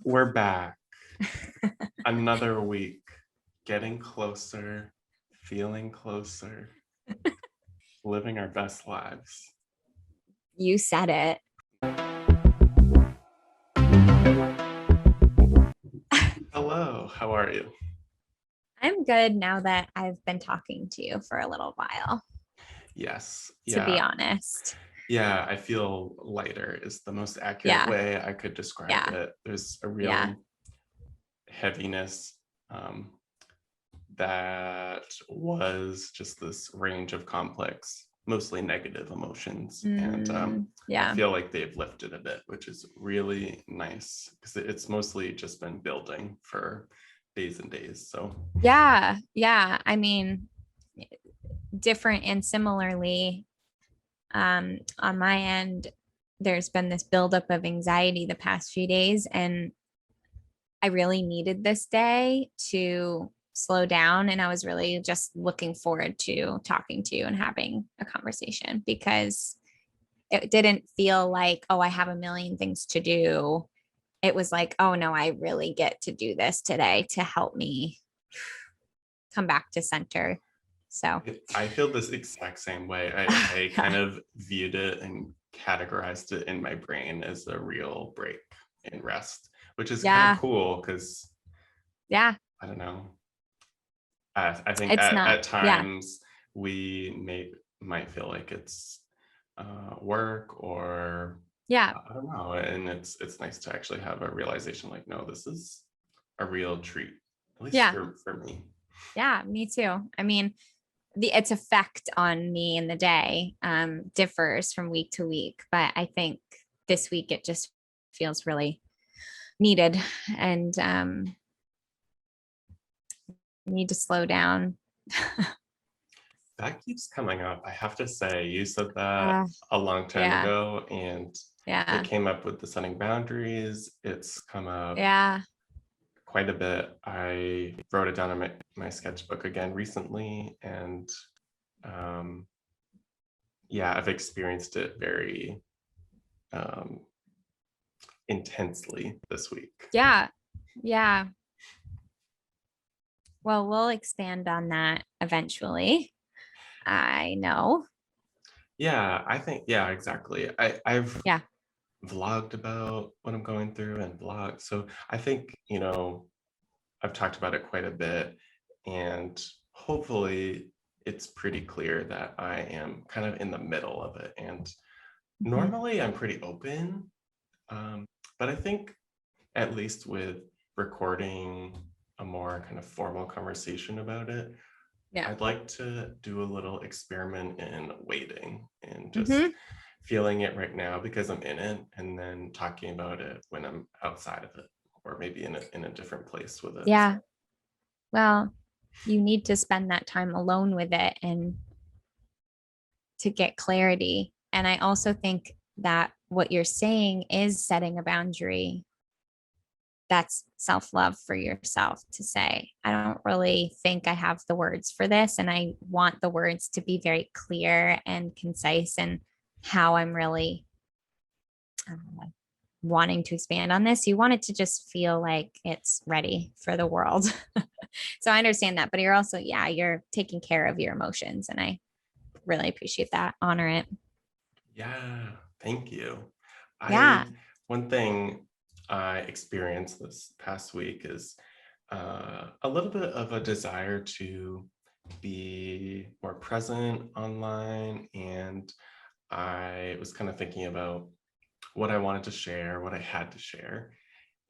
We're back. Another week. Getting closer, feeling closer, living our best lives. You said it. Hello, how are you? I'm good now that I've been talking to you for a little while, Yes. to be Yeah. honest. Yeah, I feel lighter is the most accurate Yeah, way I could describe yeah, it. There's a yeah. real heaviness um, that was just this range of complex, mostly negative emotions. And I Yeah, feel like they've lifted a bit, which is really nice because it's mostly just been building for days and days. So, yeah, yeah. I mean, different and similarly, on my end, there's been this buildup of anxiety the past few days, and I really needed this day to slow down. And I was really just looking forward to talking to you and having a conversation because it didn't feel like, oh, I have a million things to do. It was like, oh no, I really get to do this today to help me come back to center. So, I feel this exact same way. I kind of viewed it and categorized it in my brain as a real break and rest, which is kind of yeah, cool because yeah, I don't know. I think it's not. at Yeah, times might feel like it's work or yeah, I don't know, and it's nice to actually have a realization like, no, this is a real treat, at least yeah, for me. yeah, me too. I mean, its effect on me in the day differs from week to week, but I think this week it just feels really needed and need to slow down. That keeps coming up. I have to say, you said that uh, a long time yeah, ago, and it yeah, came up with the setting boundaries. It's come up yeah. quite a bit. I wrote it down in my sketchbook again recently, and um, yeah, I've experienced it very um, intensely this week. Yeah. Yeah. Well, we'll expand on that eventually. I know. Yeah, I think, yeah, exactly. I've Yeah. vlogged about what I'm going through and vlog. So I think, I've talked about it quite a bit, and hopefully it's pretty clear that I am kind of in the middle of it. And Mhm. normally I'm pretty open, um, but I think at least with recording a more kind of formal conversation about it, Yeah. I'd like to do a little experiment in waiting and just Hmm. feeling it right now because I'm in it, and then talking about it when I'm outside of it, or maybe in a different place with it. Yeah. Well, you need to spend that time alone with it and to get clarity. And I also think that what you're saying is setting a boundary. That's self love for yourself to say, I don't really think I have the words for this. And I want the words to be very clear and concise and how I'm really wanting to expand on this. You want it to just feel like it's ready for the world. So I understand that. But you're also, yeah, you're taking care of your emotions. And I really appreciate that. Honor it. Yeah, thank you. Yeah. I One thing I experienced this past week is a little bit of a desire to be more present online, and I was kind of thinking about what I wanted to share, what I had to share.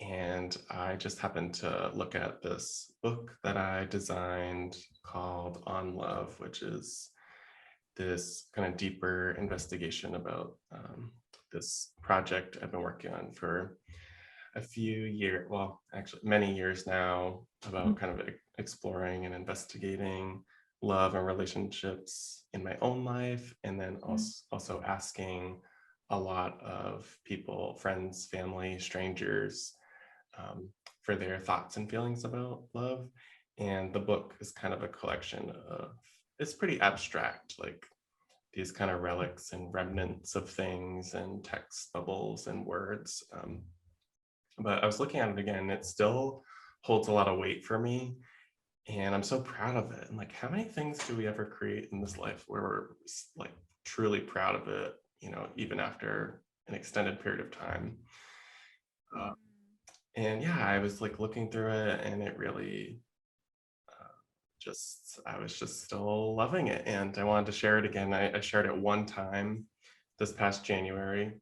And I just happened to look at this book that I designed called On Love, which is this kind of deeper investigation about this project I've been working on for a few years, well, actually many years now, about kind of exploring and investigating love and relationships in my own life, and then also asking a lot of people, friends, family, strangers, for their thoughts and feelings about love. And the book is kind of a collection of, it's pretty abstract, like these kind of relics and remnants of things and text bubbles and words. but I was looking at it again. It still holds a lot of weight for me. And I'm so proud of it. And like, how many things do we ever create in this life where we're like truly proud of it, even after an extended period of time? Uh, and yeah, I was like looking through it and it really I was just still loving it. And I wanted to share it again. I shared it one time this past January.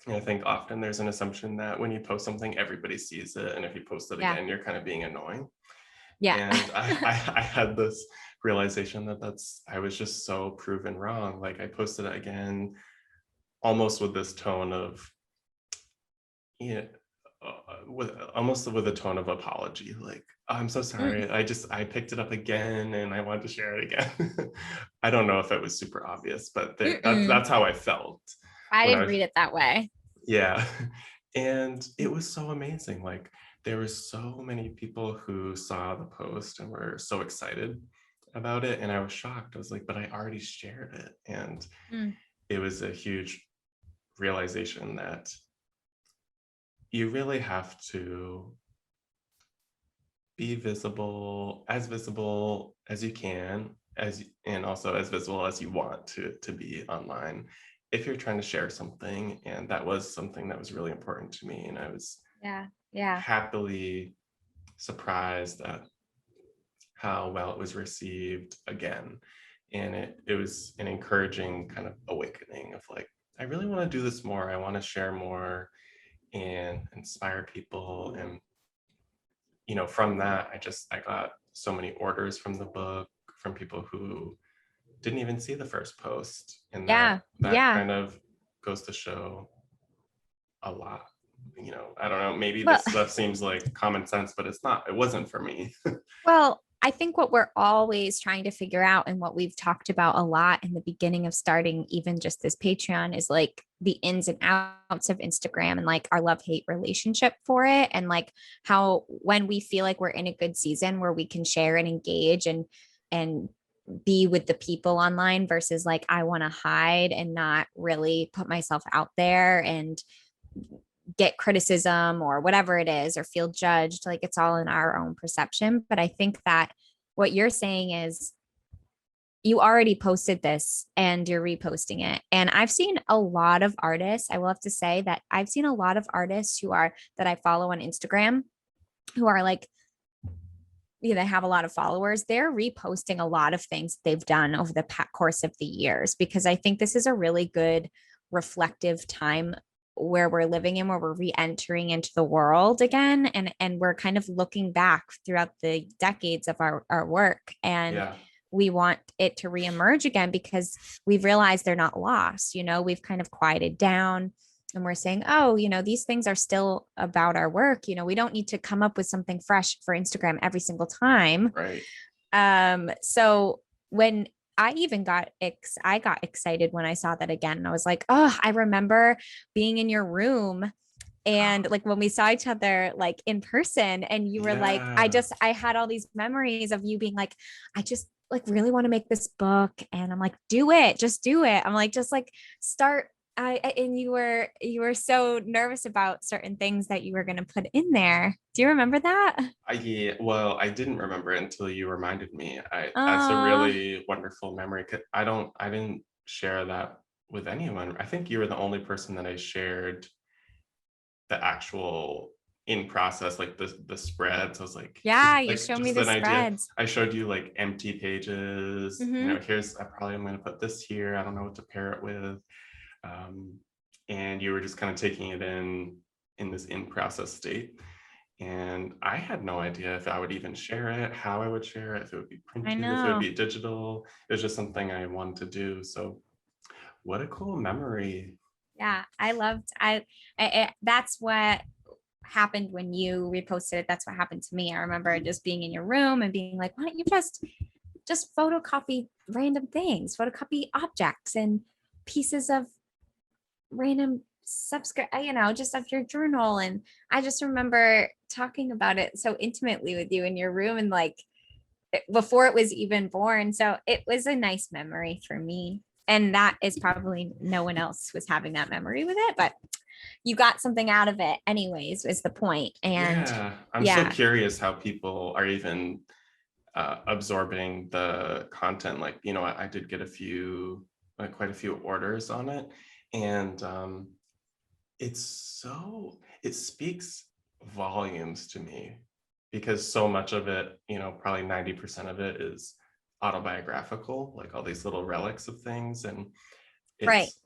And I think often there's an assumption that when you post something, everybody sees it. And if you post it Yeah. again, you're kind of being annoying. Yeah. And I had this realization that I was just so proven wrong. Like I posted it again, almost with this tone of, yeah, with almost with a tone of apology. Like, "Oh, I'm so Mm, sorry. I picked it up again and I wanted to share it again." I don't know if it was super obvious, but mm-mm. that's how I felt I when I didn't was, read it that way. yeah. And it was so amazing. Like there were so many people who saw the post and were so excited about it. And I was shocked. I was like, but I already shared it. And Mm, it was a huge realization that you really have to be visible as you can, and also as visible as you want to be online if you're trying to share something. And that was something that was really important to me. And I was yeah. Yeah. happily surprised at how well it was received again. And it was an encouraging kind of awakening of like, I really want to do this more. I want to share more and inspire people. And, from that, I got so many orders from the book from people who didn't even see the first post. And that Yeah. that Yeah. kind of goes to show a lot. I don't know, maybe Well, this stuff seems like common sense, but it's not. It wasn't for me. well, I think what we're always trying to figure out and what we've talked about a lot in the beginning of starting even just this Patreon is like the ins and outs of Instagram and like our love-hate relationship for it. And like how when we feel like we're in a good season where we can share and engage and be with the people online versus like I want to hide and not really put myself out there and get criticism or whatever it is or feel judged. Like it's all in our own perception. But I think that what you're saying is you already posted this and you're reposting it. And I've seen a lot of artists, I will have to say that I've seen a lot of artists that I follow on Instagram who are like, they have a lot of followers. They're reposting a lot of things they've done over the course of the years because I think this is a really good reflective time where we're living in, where we're re-entering into the world again, and we're kind of looking back throughout the decades of our work, and Yeah. we want it to reemerge again because we've realized they're not lost. We've kind of quieted down and we're saying, oh, these things are still about our work. We don't need to come up with something fresh for Instagram every single time. Right. So when I got excited when I saw that again. And I was like, oh, I remember being in your room and like when we saw each other like in person and you were like, Yeah. I had all these memories of you being like, I just like really want to make this book. And I'm like, do it, just do it. I'm like, just like start. And you were so nervous about certain things that you were going to put in there. Do you remember that? Yeah, well, I didn't remember it until you reminded me. That's a Uh, really wonderful memory. I didn't share that with anyone. I think you were the only person that I shared the actual in process, like the spreads. I was like, yeah, you like showed me just the an idea. spreads. I showed you like empty pages. Mm-hmm. I probably am going to put this here. I don't know what to pair it with. Um, and you were just kind of taking it in this in process state. And I had no idea if I would even share it, how I would share it, if it would be I printed, if it would know. be digital. It was just something I wanted to do. So what a cool memory. Yeah, I loved that's what happened when you reposted it. That's what happened to me. I remember just being in your room and being like, why don't you just photocopy random things, photocopy objects and pieces of random subscribe, just of your journal. And I just remember talking about it so intimately with you in your room and like before it was even born. So it was a nice memory for me. And that is probably no one else was having that memory with it, but you got something out of it anyways, is the point. And Yeah, I'm so yeah, curious how people are even absorbing the content. Like, I did get quite a few orders on it, and it speaks volumes to me because so much of it, probably 90% of it is autobiographical, like all these little relics of things. And right. it's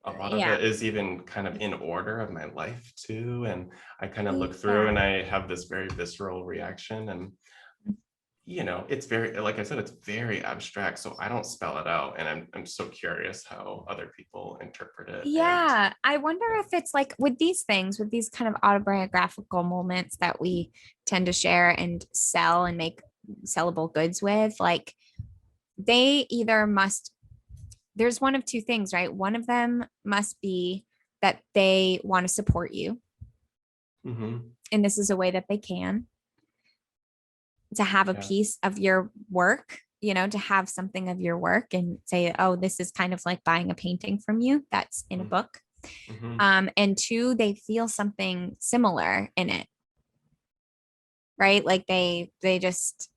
a lot of Yeah. it is even kind of in order of my life too. And I kind of look through Yeah. and I have this very visceral reaction. And it's very, like I said, it's very abstract. So I don't spell it out. And I'm so curious how other people interpret it. And Yeah. I wonder yeah. if it's like with these things, with these kind of autobiographical moments that we tend to share and sell and make sellable goods with, like they either must, there's one of two things, right? One of them must be that they want to support you. Mhm. And this is a way that they can to have a Yeah. piece of your work, to have something of your work and say, oh, this is kind of like buying a painting from you that's in a book. Mm-hmm. And two, they feel something similar in it, right? Like they just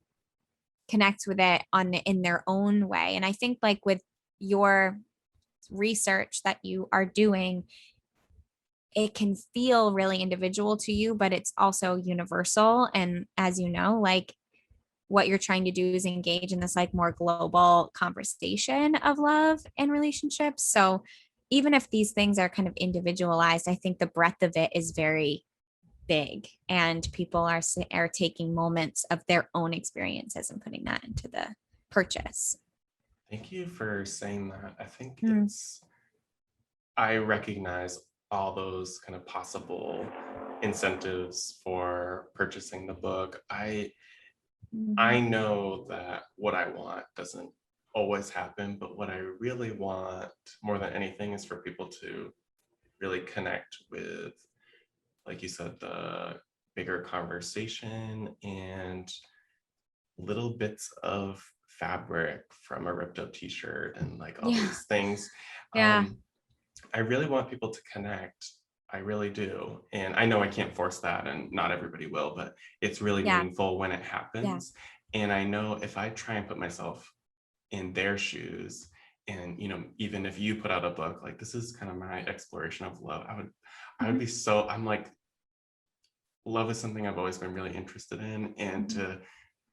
connect with it in their own way. And I think like with your research that you are doing, it can feel really individual to you, but it's also universal. And as you know, like what you're trying to do is engage in this like more global conversation of love and relationships. So even if these things are kind of individualized, I think the breadth of it is very big, and people are taking moments of their own experiences and putting that into the purchase. Thank you for saying that. I think Mm. I recognize all those kind of possible incentives for purchasing the book. I Mhm. know that what I want doesn't always happen, but what I really want more than anything is for people to really connect with, like you said, the bigger conversation and little bits of fabric from a ripped up t-shirt and like all Yeah. these things. Yeah. um, I really want people to connect. I really do. And I know I can't force that and not everybody will, but it's really Yeah. meaningful when it Yeah. happens. And I know if I try and put myself in their shoes, and even if you put out a book like this is kind of my exploration of love, I would Mhm. be so, I'm like, love is something I've always been really interested in, and Mhm. to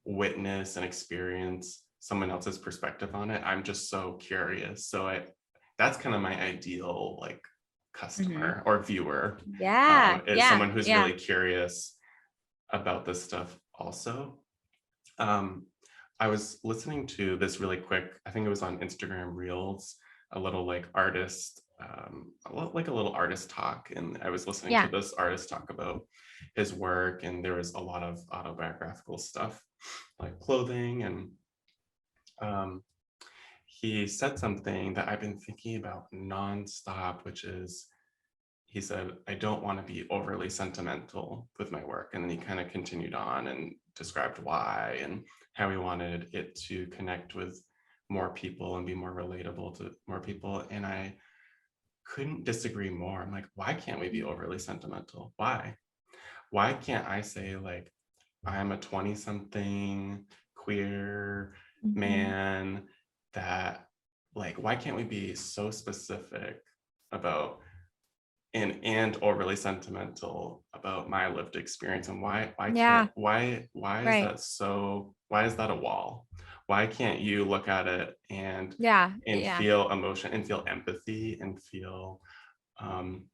witness and experience someone else's perspective on it, I'm just so curious. So that's kind of my ideal like Mhm. customer or viewer, Yeah. is Yeah. someone who's Yeah. really curious about this stuff also. um, I was listening to this really quick, I think it was on Instagram Reels, a little like artist, like a little artist talk. And I was listening to Yeah. this artist talk about his work, and there was a lot of autobiographical stuff, like clothing. And um, he said something that I've been thinking about nonstop, which is he said, I don't want to be overly sentimental with my work. And then he kind of continued on and described why and how he wanted it to connect with more people and be more relatable to more people. And I couldn't disagree more. I'm like, why can't we be overly sentimental? Why? Why can't I say, like, I'm a 20 something queer Mhm. man that, like, why can't we be so specific about and overly sentimental about my lived experience? And why can't Yeah. why is Right. that so, why is that a wall? Why can't you look at it Yeah. and Yeah. feel emotion and feel empathy and feel, um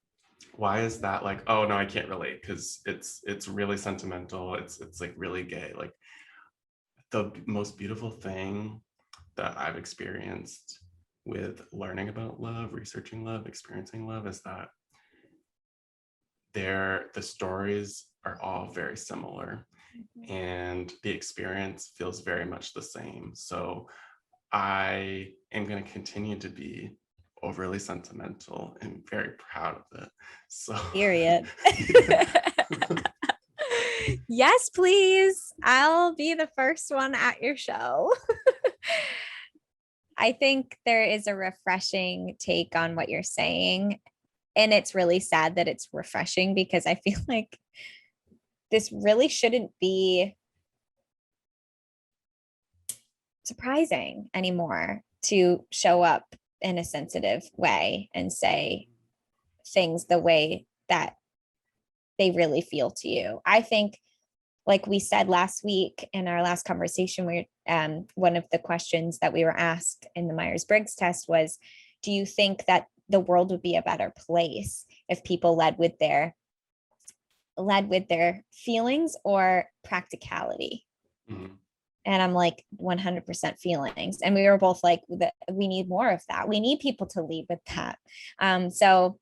why is that like, oh no, I can't relate because it's really sentimental, it's like really gay. Like, the most beautiful thing that I've experienced with learning about love, researching love, experiencing love is that the stories are all very similar and the experience feels very much the same. So I am going to continue to be overly sentimental and very proud of it. So Period. yeah. Yes, please. I'll be the first one at your show. I think there is a refreshing take on what you're saying. and it's really sad that it's refreshing because I feel like this really shouldn't be surprising anymore to show up in a sensitive way and say things the way that they really feel to you. I think, like we said last week in our last conversation, one of the questions that we were asked in the Myers-Briggs test was, do you think that the world would be a better place if people led with their feelings or practicality? Mhm. And I'm like 100% feelings. And we were both like, we need more of that. We need people to lead with that. So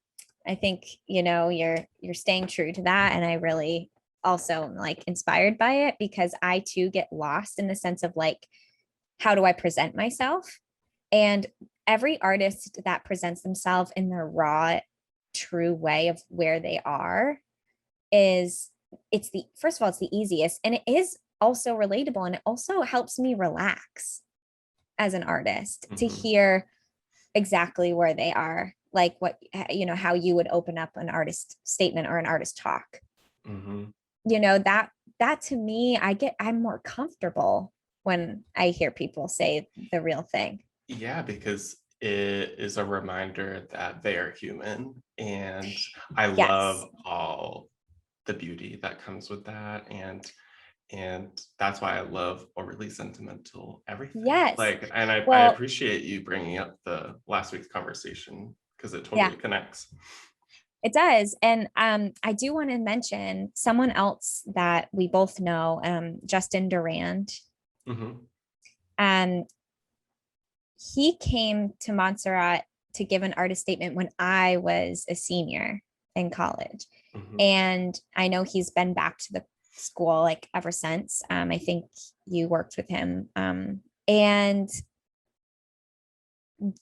I think, you're staying true to that. And I really also am like inspired by it because I too get lost in the sense of like, how do I present myself? And every artist that presents themselves in their raw, true way of where they are is it's the first of all, it's the easiest and it is also relatable and it also helps me relax as an artist to Mhm. hear exactly where they are, like what how you would open up an artist statement or an artist talk. Mhm. That to me, I'm more comfortable when I hear people say the real thing. Yeah, because it is a reminder that they are human, and I Yes. love all the beauty that comes with that, and that's why I love overly sentimental everything. Yes. Like, and I Well, appreciate you bringing up the last week's conversation because it yeah, totally connects. it does. And I do want to mention someone else that we both know, Justin Durand. Hmm. Um, he came to Montserrat to give an artist statement when I was a senior in college. Hmm. And I know he's been back to the school like ever since. I think you worked with him. And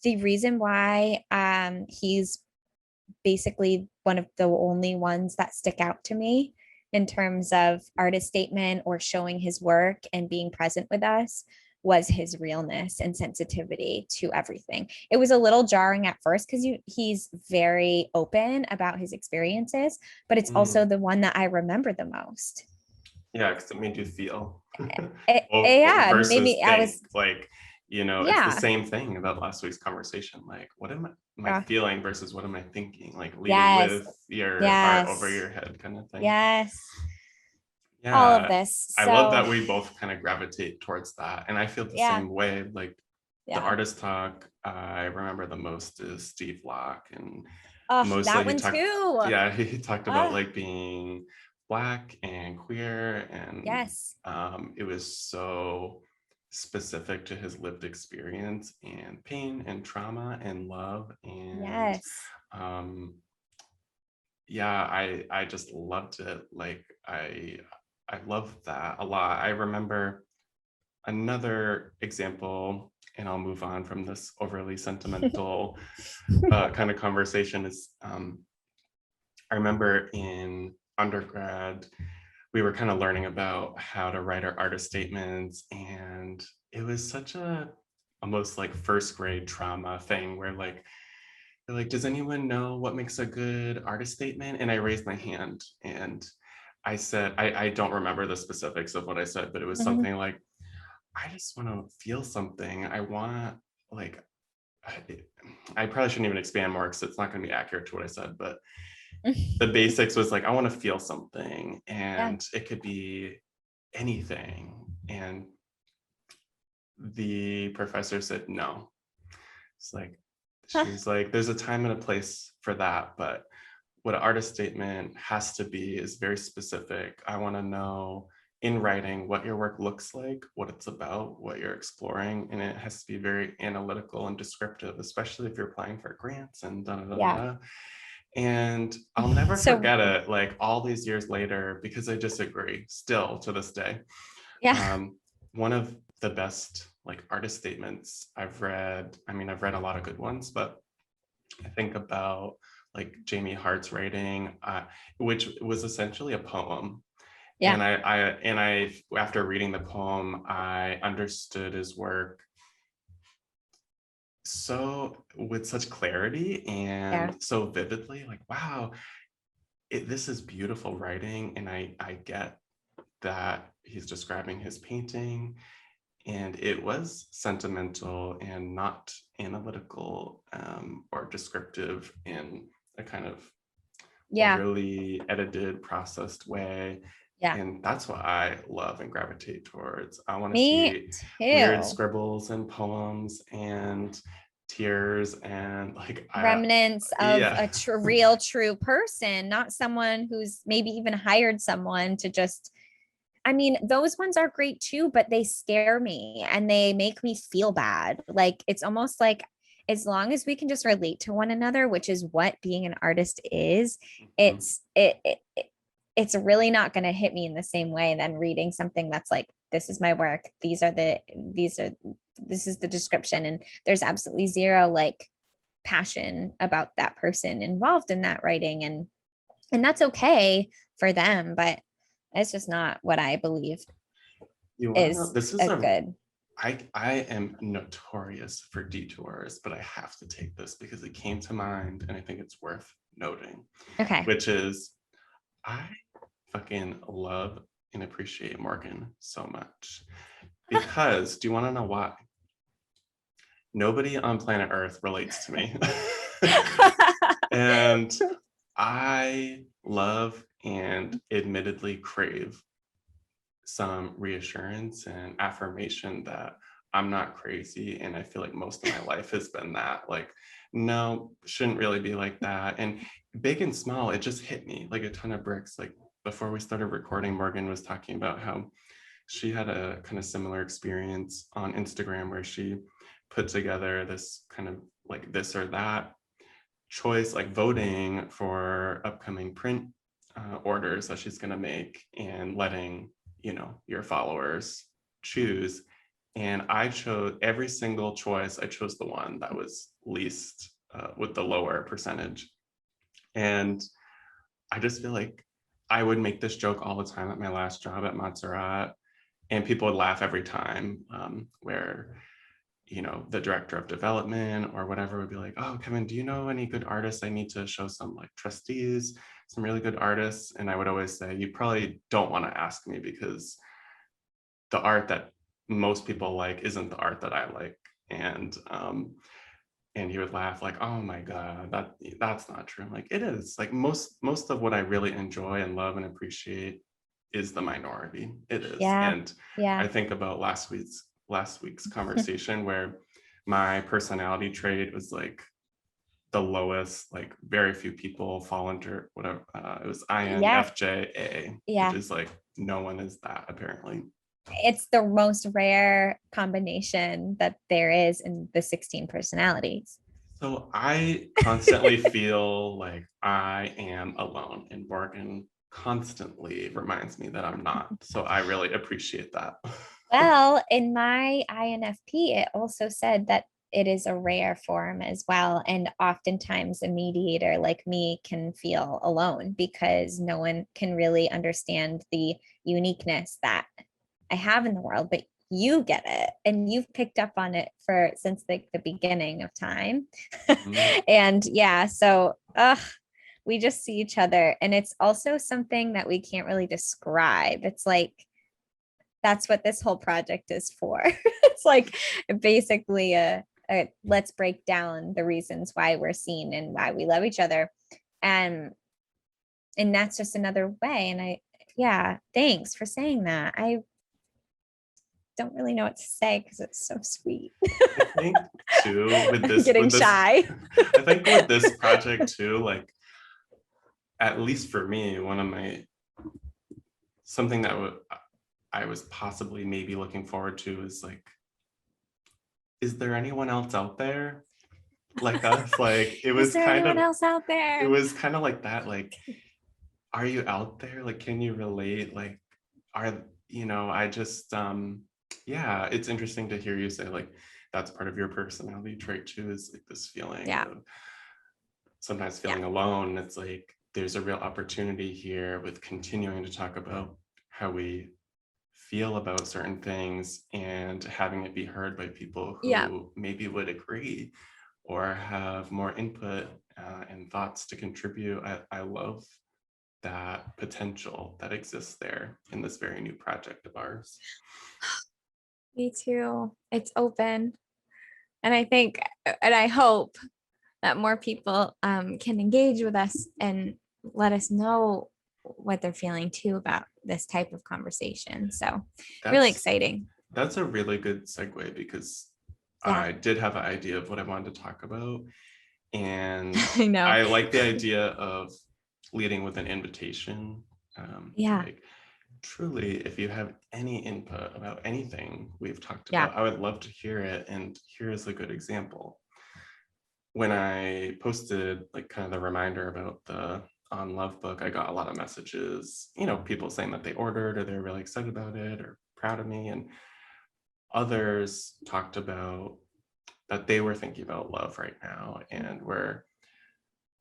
the reason why he's basically one of the only ones that stick out to me in terms of artist statement or showing his work and being present with us was his realness and sensitivity to everything. It was a little jarring at first because he's very open about his experiences, but it's also Mm. the one that I remember the most. Yeah, because it made you feel Yeah, versus maybe I think. was, Like, it's the yeah, same thing about last week's conversation. Like, what am I uh, feeling versus what am I thinking? Like leading yes, with your heart over yes, your head kind of thing. yes, all of Yeah, this. I love So, that we both kind of gravitate towards that. And I feel the yeah, same way. Like the yeah. artist talk I remember the most is Steve Locke. And Oh, mostly that he one talked, too. yeah, he talked about Oh, like being Black and queer. And yes. it was so specific to his lived experience and pain and trauma and love. And Yes. um, yeah, I just loved it. Like I love that a lot. I remember another example, and I'll move on from this overly sentimental kind of conversation. Is I remember in undergrad we were kind of learning about how to write our artist statements, and it was such a almost like first grade trauma thing where like they're like, does anyone know what makes a good artist statement? And I raised my hand and I said, I don't remember the specifics of what I said, but it was Mhm. something like, I just want to feel something. I want, like, I probably shouldn't even expand more because it's not going to be accurate to what I said, but the basics was like, I want to feel something Yeah. and it could be anything. And the professor said, no. It's like, Huh. she was like, there's a time and a place for that, but what an artist statement has to be is very specific. I want to know in writing what your work looks like, what it's about, what you're exploring, and it has to be very analytical and descriptive, especially if you're applying for grants and da da da Yeah. da. And I'll never So, forget it, like all these years later, because I disagree still to this day. yeah. Um, One of the best like artist statements I've read, I mean, I've read a lot of good ones, but I think about like Jamie Hart's writing, which was essentially a poem. Yeah. And I, after reading the poem, I understood his work so with such clarity Yeah. and so vividly, like, wow, this is beautiful writing. And I get that he's describing his painting, and it was sentimental and not analytical, or descriptive in a kind of Yeah. overly edited, processed way. Yeah. And that's what I love and gravitate towards. I want to Me see weird too. scribbles and poems and tears and like Remnants of yeah. a real, true person, not someone who's maybe even hired someone to just. I mean, those ones are great too, but they scare me and they make me feel bad. Like it's almost like as long as we can just relate to one another, which is what being an artist is, Mhm. it's really not going to hit me in the same way than reading something that's like, this is my work. This is the description. And there's absolutely zero like passion about that person involved in that writing. And that's okay for them, but it's just not what I believe You want to know, is this is a a good. I am notorious for detours, but I have to take this because it came to mind and I think it's worth noting, Okay. which is I fucking love and appreciate Morgan so much. Because, do you want to know why? Nobody on planet Earth relates to me. And I love and admittedly crave some reassurance and affirmation that I'm not crazy. And I feel like most of my life has been that, like, no, shouldn't really be like that. And big and small, it just hit me like a ton of bricks. Like before we started recording, Morgan was talking about how she had a kind of similar experience on Instagram where she put together this kind of like this or that choice, like voting for upcoming print orders that she's going to make and letting, your followers choose. And I chose every single choice. I chose the one that was least with the lower percentage. And I just feel like I would make this joke all the time at my last job at Montserrat, and people would laugh every time, where the director of development or whatever would be like, oh, Kevin, do you know any good artists? I need to show some like trustees, some really good artists. And I would always say, you probably don't want to ask me because the art that most people like isn't the art that I like. And he would laugh like, oh my God, that's not true. I'm like, it is. Like most of what I really enjoy and love and appreciate is the minority. It is. Yeah. And I Yeah. think about last week's conversation where my personality trait was like the lowest, like very few people fall under whatever. It was Yeah. INFJA, which Yeah. is like no one is that apparently. It's the most rare combination that there is in the 16 personalities. So I constantly feel like I am alone, and Morgan constantly reminds me that I'm not. So I really appreciate that. Well, in my INFP, it also said that it is a rare form as well. And oftentimes, a mediator like me can feel alone because no one can really understand the uniqueness that I have in the world, but you get it and you've picked up on it for since the beginning of time. Mhm. And yeah, so we just see each other. And it's also something that we can't really describe. It's like that's what this whole project is for. It's like basically a let's break down the reasons why we're seen and why we love each other. And and that's just another way. And yeah, thanks for saying that. I don't really know what to say because it's so sweet. I think too with I'm this getting with this shy. I think with this project too, like at least for me, one of my something that I was possibly maybe looking forward to is like, is there anyone else out there like us? Like Is there anyone else out it there? was kind of like that, like, are you out there? Like, can you relate? Like, I just yeah, it's interesting to hear you say like that's part of your personality trait too, is like this feeling Yeah. of sometimes Yeah. feeling alone. It's like there's a real opportunity here with continuing to talk about how we feel about certain things and having it be heard by people Yeah. who maybe would agree or have more input and thoughts to contribute. I love that potential that exists there in this very new project of ours. Me too. It's open. And I think, and I hope that more people can engage with us and let us know what they're feeling too about this type of conversation. So really That's exciting. that's a really good segue because Yeah, I did have an idea of what I wanted to talk about. And I know. I like the idea of leading with an invitation. Yeah, Like, truly, if you have any input about anything we've talked yeah, about, I would love to hear it. And here is a good example. When I posted like kind of the reminder about the On Love book, I got a lot of messages, people saying that they ordered or they're really excited about it or proud of me. And others talked about that they were thinking about love right now and were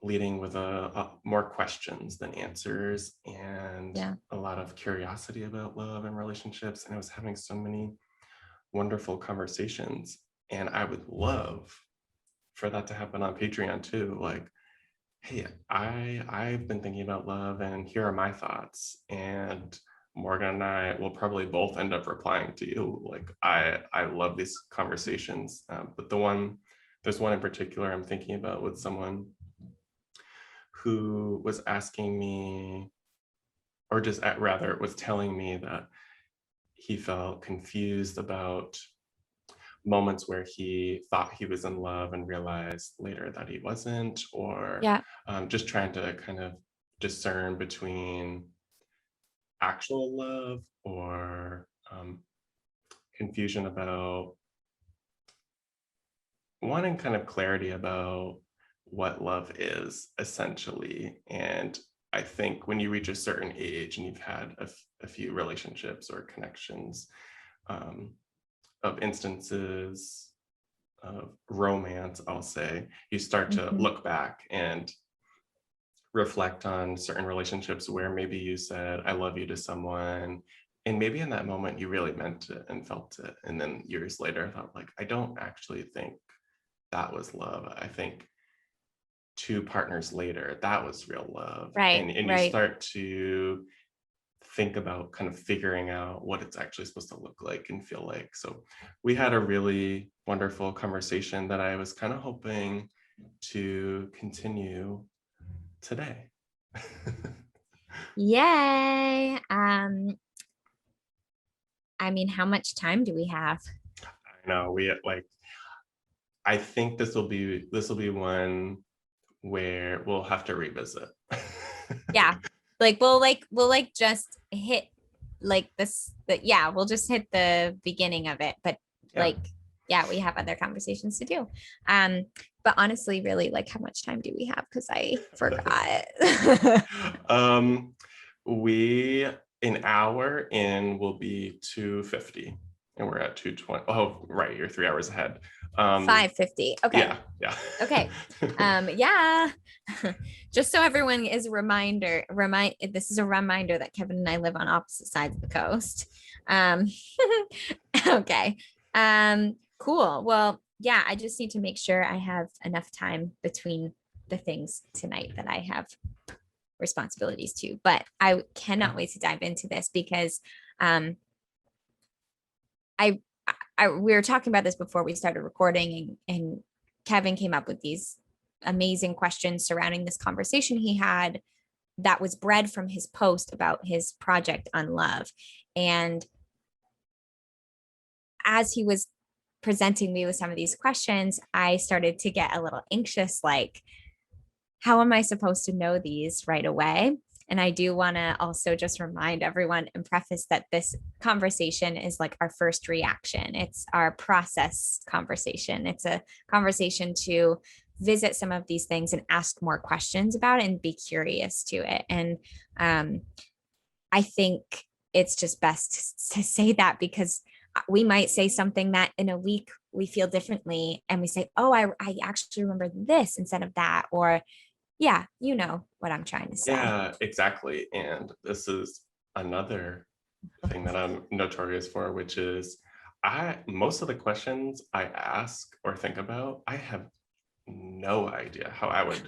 leading with a more questions than answers and yeah. a lot of curiosity about love and relationships. And I was having so many wonderful conversations. And I would love for that to happen on Patreon too. Like, hey, I've been thinking about love and here are my thoughts. And Morgan and I will probably both end up replying to you. Like, I love these conversations. But there's one in particular I'm thinking about with someone who was asking me, or just rather was telling me that he felt confused about moments where he thought he was in love and realized later that he wasn't, or Yeah. just trying to kind of discern between actual love or confusion about wanting kind of clarity about what love is essentially. And I think when you reach a certain age and you've had a few relationships or connections, um, of instances of romance, I'll say, you start to Mhm. look back and reflect on certain relationships where maybe you said, I love you to someone. And maybe in that moment you really meant it and felt it. And then years later, I thought, like, I don't actually think that was love. I think two partners later, that was real love. Right, And you right. start to think about kind of figuring out what it's actually supposed to look like and feel like. So we had a really wonderful conversation that I was kind of hoping to continue today. Yay. I mean, how much time do we have? I know we like, I think this will be one where we'll have to revisit. Yeah. We'll like just hit like this that yeah, we'll just hit the beginning of it. But Yeah. like, yeah, we have other conversations to do. Um, but honestly, really, like, how much time do we have? Because I forgot. um, we an hour in will be 2:50, and we're at 2:20. Oh, right, you're 3 hours ahead. 5:50. Okay. Yeah, yeah. Okay. Yeah. Just so everyone is a this is a reminder that Kevin and I live on opposite sides of the coast. Um, okay. Cool. Well, yeah, I just need to make sure I have enough time between the things tonight that I have responsibilities to. But I cannot wait to dive into this because um I we were talking about this before we started recording, and Kevin came up with these amazing questions surrounding this conversation he had that was bred from his post about his project on love. And as he was presenting me with some of these questions, I started to get a little anxious, like, how am I supposed to know these right away? And I do want to also just remind everyone and preface that this conversation is like our first reaction. It's our process conversation. It's a conversation to visit some of these things and ask more questions about it and be curious to it. And I think it's just best to say that because we might say something that in a week we feel differently and we say, oh, I actually remember this instead of that. Or yeah, you know what I'm trying to say. Yeah, exactly. And this is another thing that I'm notorious for, which is most of the questions I ask or think about, I have no idea how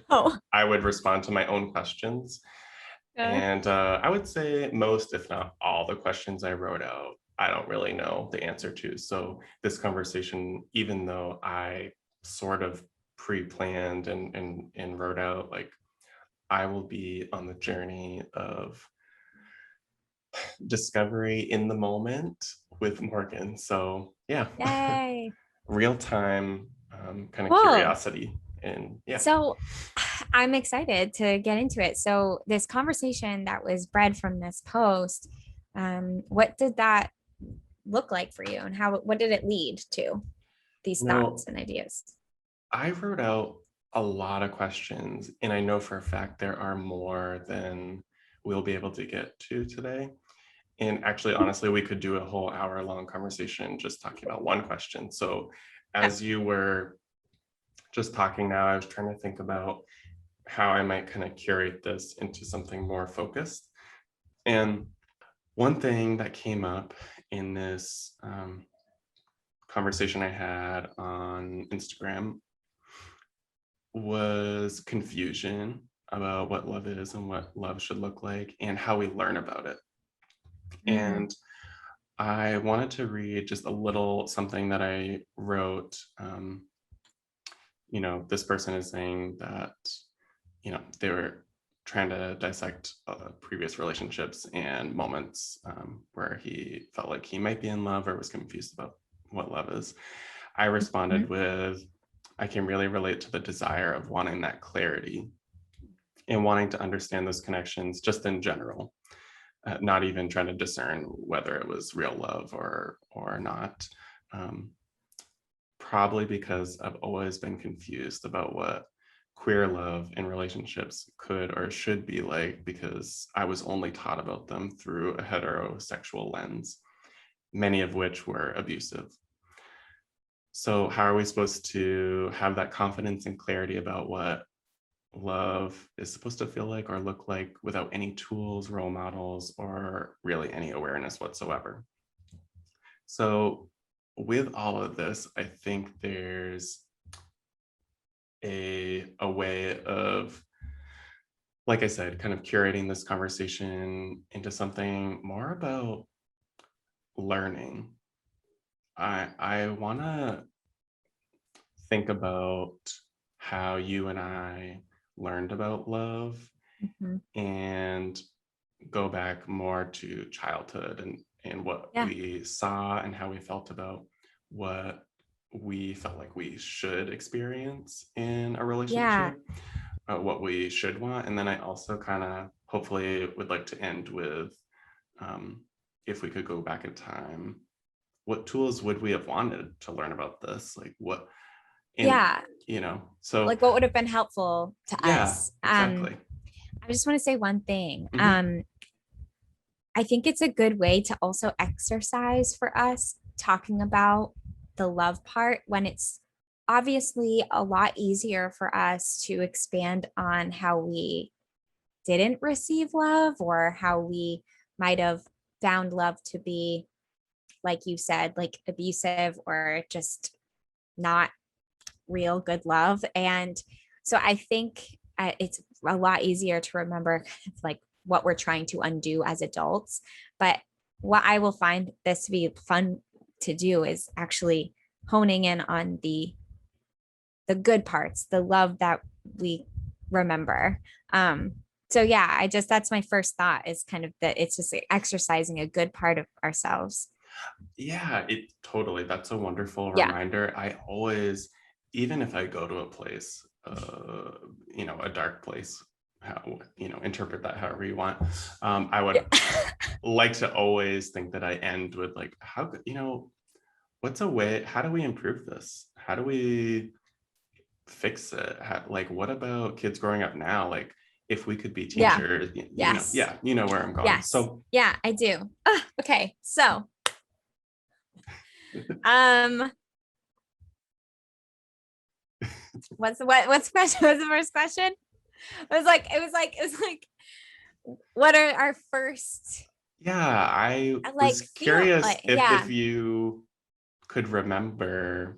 Oh, I would respond to my own questions. uh, And I would say most, if not all, the questions I wrote out, I don't really know the answer to. So this conversation, even though I sort of pre-planned and wrote out, like I will be on the journey of discovery in the moment with Morgan. So yeah, yay. real time kind of Cool. curiosity. And yeah. So I'm excited to get into it. So this conversation that was bred from this post, what did that look like for you, and what did it lead to, these thoughts No, and ideas? I wrote out a lot of questions, and I know for a fact there are more than we'll be able to get to today. And actually, honestly, we could do a whole hour-long conversation just talking about one question. So Yeah. as you were just talking now, I was trying to think about how I might kind of curate this into something more focused. And one thing that came up in this conversation I had on Instagram was confusion about what love is and what love should look like and how we learn about it. Mm, And I wanted to read just a little something that I wrote. This person is saying that, they were trying to dissect previous relationships and moments where he felt like he might be in love or was confused about what love is. I responded mhm. with, I can really relate to the desire of wanting that clarity and wanting to understand those connections just in general, not even trying to discern whether it was real love or not. Um, Probably because I've always been confused about what queer love and relationships could or should be like because I was only taught about them through a heterosexual lens, many of which were abusive. So, how are we supposed to have that confidence and clarity about what love is supposed to feel like or look like without any tools, role models, or really any awareness whatsoever? So, with all of this, I think there's a way of, like I said, kind of curating this conversation into something more about learning. I want to think about how you and I learned about love Mhm. and go back more to childhood and what Yeah. we saw and how we felt about what we felt like we should experience in a Yeah. relationship, what we should want. And then I also kind of hopefully would like to end with, um, if we could go back in time, what tools would we have wanted to learn about this? Like what, and Yeah. so Like what would have been helpful to yeah, us. exactly. I just want to say one thing. Hmm. I think it's a good way to also exercise for us talking about the love part when it's obviously a lot easier for us to expand on how we didn't receive love or how we might have found love to be, like you said, like abusive or just not real good love. And so I think it's a lot easier to remember like what we're trying to undo as adults. But what I will find this to be fun to do is actually honing in on the good parts, the love that we remember. So yeah, I just that's my first thought is kind of that it's just like exercising a good part of ourselves. Yeah, it totally, that's a wonderful Yeah. reminder. I always, even if I go to a place, a dark place, how, interpret that however you want. I would Yeah. like to always think that I end with like, how could, what's a way, how do we improve this? How do we fix it? Like, what about kids growing up now? Like, if we could be Yeah. teachers, Yes. yeah, you know where I'm going. Yes. So, Yeah, I do. Okay. So, um, what's the question? What's the first question? It was like what are our first? Yeah, I I like was feel curious like, if yeah. you could remember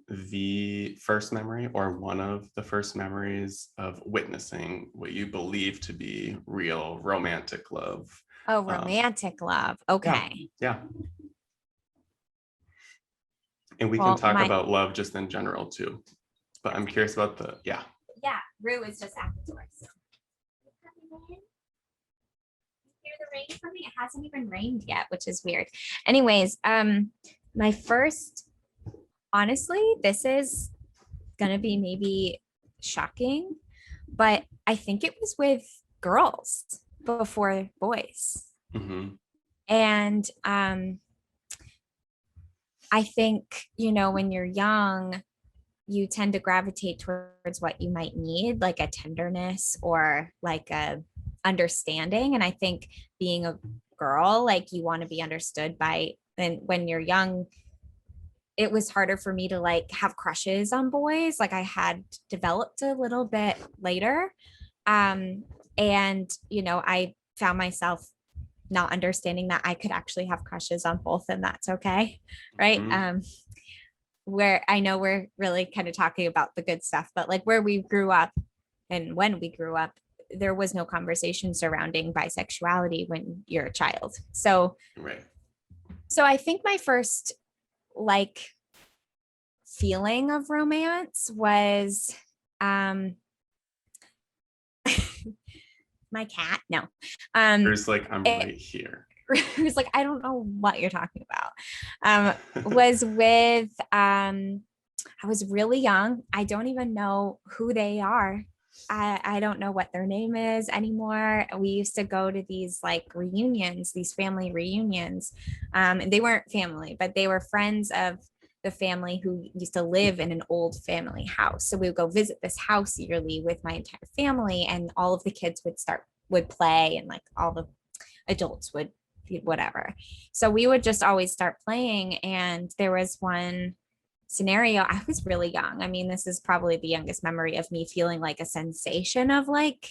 the first memory or one of the first memories of witnessing what you believe to be real romantic love. Oh, Um, romantic love. yeah, Okay. yeah. And we can Well, talk my about love just in general too. But I'm perfect. curious about yeah. Yeah, Rue is just at the door. So. Hear the rain from me? It hasn't even rained yet, which is weird. Anyways, my first, honestly, this is gonna be maybe shocking, but I think it was with girls before boys. Mm-hmm. And I think, when you're young, you tend to gravitate towards what you might need, like a tenderness or like a understanding. And I think being a girl, like you want to be understood by, and when you're young, it was harder for me to like have crushes on boys. Like I had developed a little bit later. Um, and I found myself not understanding that I could actually have crushes on both, and that's okay. Right. Mm-hmm. Where I know we're really kind of talking about the good stuff, but like where we grew up and when we grew up, there was no conversation surrounding bisexuality when you're a child. So, Right. so I think my first like feeling of romance was um my cat. No. There's like, I'm It, right here. it was like, I don't know what you're talking about. Was with I was really young. I don't even know who they are. I don't know what their name is anymore. We used to go to these like reunions, these family reunions. And they weren't family, but they were friends of the family who used to live in an old family house. So we would go visit this house yearly with my entire family, and all of the kids would play, and like all the adults would whatever. So we would just always start playing. And there was one scenario. I was really young. I mean, this is probably the youngest memory of me feeling like a sensation of like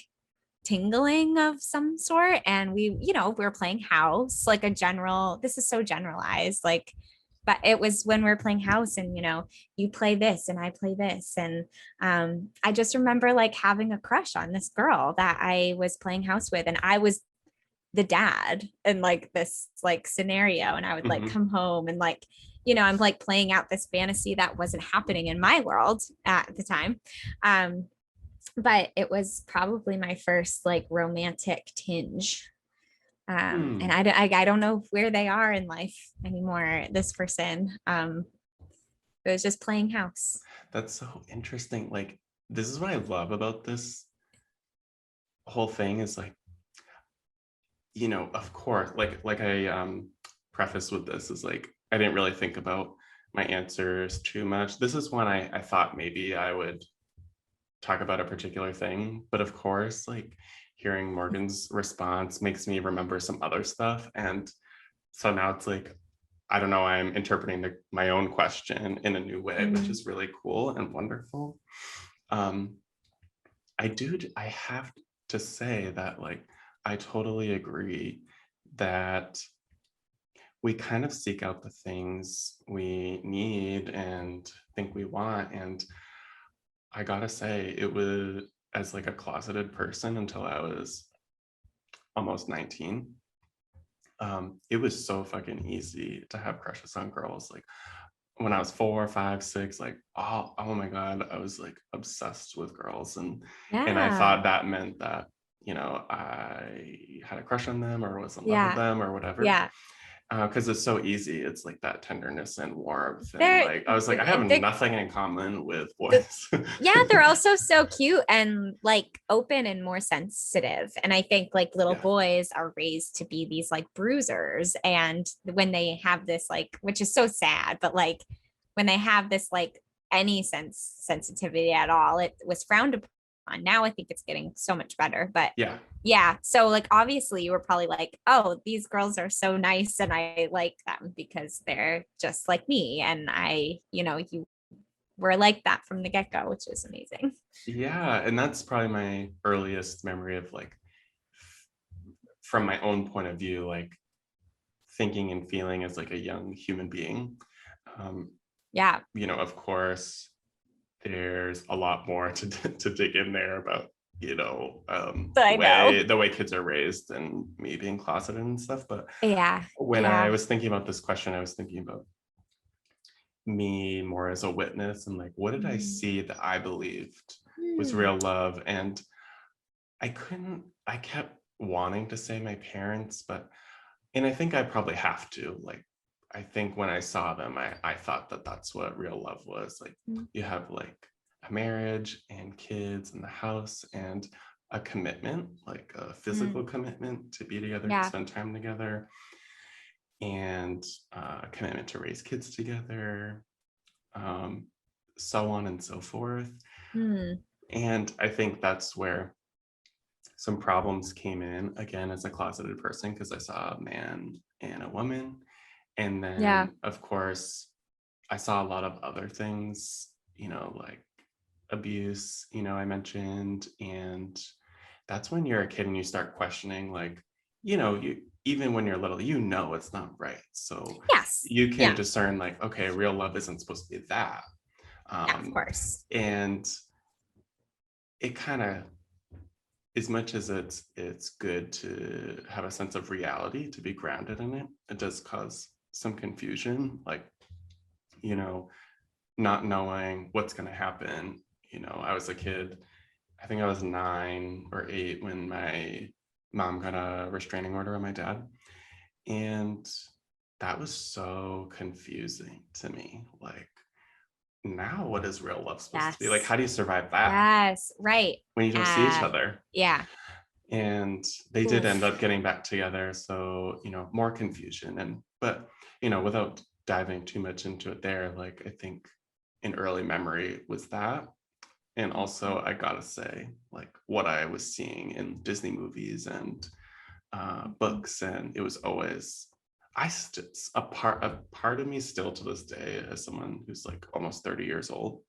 tingling of some sort. And we were playing house, like a general, this is so generalized, like, but it was when we were playing house, and you play this and I play this. And I just remember like having a crush on this girl that I was playing house with, and I was the dad in like this like scenario. And I would like Mm-hmm. come home and like I'm like playing out this fantasy that wasn't happening in my world at the time. um but it was probably my first like romantic tinge. And Hmm. I don't know where they are in life anymore, this person. It was just playing house. That's so interesting. Like, this is what I love about this whole thing is like, of course, like I preface with this is like I didn't really think about my answers too much. This is when I thought maybe I would talk about a particular thing, but of course, like hearing Morgan's response makes me remember some other stuff. And so now it's like, I don't know, I'm interpreting my own question in a new way, which Mm. is really cool and wonderful. Um, I have to say that like I totally agree that we kind of seek out the things we need and think we want. And I gotta say, it was as like a closeted person until I was almost 19. It was so fucking easy to have crushes on girls. Like when I was 4, 5, 6, like oh my god, I was like obsessed with girls, and I Yeah. thought that meant that I had a crush on them or was in love with Yeah. them or whatever. Yeah. Because it's so easy. It's like that tenderness and warmth, and they're like I was like, I have they're nothing in common with the boys. Yeah, they're also so cute and like open and more sensitive. And I think like little Yeah. boys are raised to be these like bruisers. And when they have this, like, which is so sad, but like when they have this, like, any sensitivity at all, it was frowned upon. Now I think it's getting so much better. But Yeah. yeah, so like obviously you were probably like, oh, these girls are so nice and I like them because they're just like me. And you were like that from the get-go, which is amazing. Yeah, and that's probably my earliest memory of like from my own point of view, like thinking and feeling as like a young human being. Um, Yeah. of course, there's a lot more to dig in there about, I know. the way kids are raised and me being closeted and stuff. But Yeah. when I Yeah. was thinking about this question, I was thinking about me more as a witness and like, what did I Mm. see that I believed was Mm. real love? And I kept wanting to say my parents, and I think I probably have to. Like, I think when I saw them, I thought that that's what real love was. Like, Mm. you have like a marriage and kids and the house and a commitment, like a physical Mm. commitment to be together, to Yeah. spend time together, and a commitment to raise kids together, um, so on and so forth. Mm. And I think that's where some problems came in again as a closeted person, because I saw a man and a woman. And Yeah. then, of course, I saw a lot of other things, like abuse, I mentioned. And that's when you're a kid and you start questioning, like, you even when you're little, it's not right. So Yes. you can Yeah. discern, like, okay, real love isn't supposed to be that. Yeah, of Um, course. and it kind of, as much as it's good to have a sense of reality, to be grounded in it, it does cause some confusion, like, you know not knowing what's going to happen. I was a kid, I think I was 9 or 8 when my mom got a restraining order on my dad, and that was so confusing to me. Like, now what is real love supposed to be? Like, Yes. how do you survive that Yes. Right. when you don't see each other? Yeah. And they did end Oof. up getting back together, so more confusion. But without diving too much into it there, like, I think an early memory was that. And also, I gotta say, like, what I was seeing in Disney movies and books, and it was always, a part of me still to this day, as someone who's like almost 30 years old,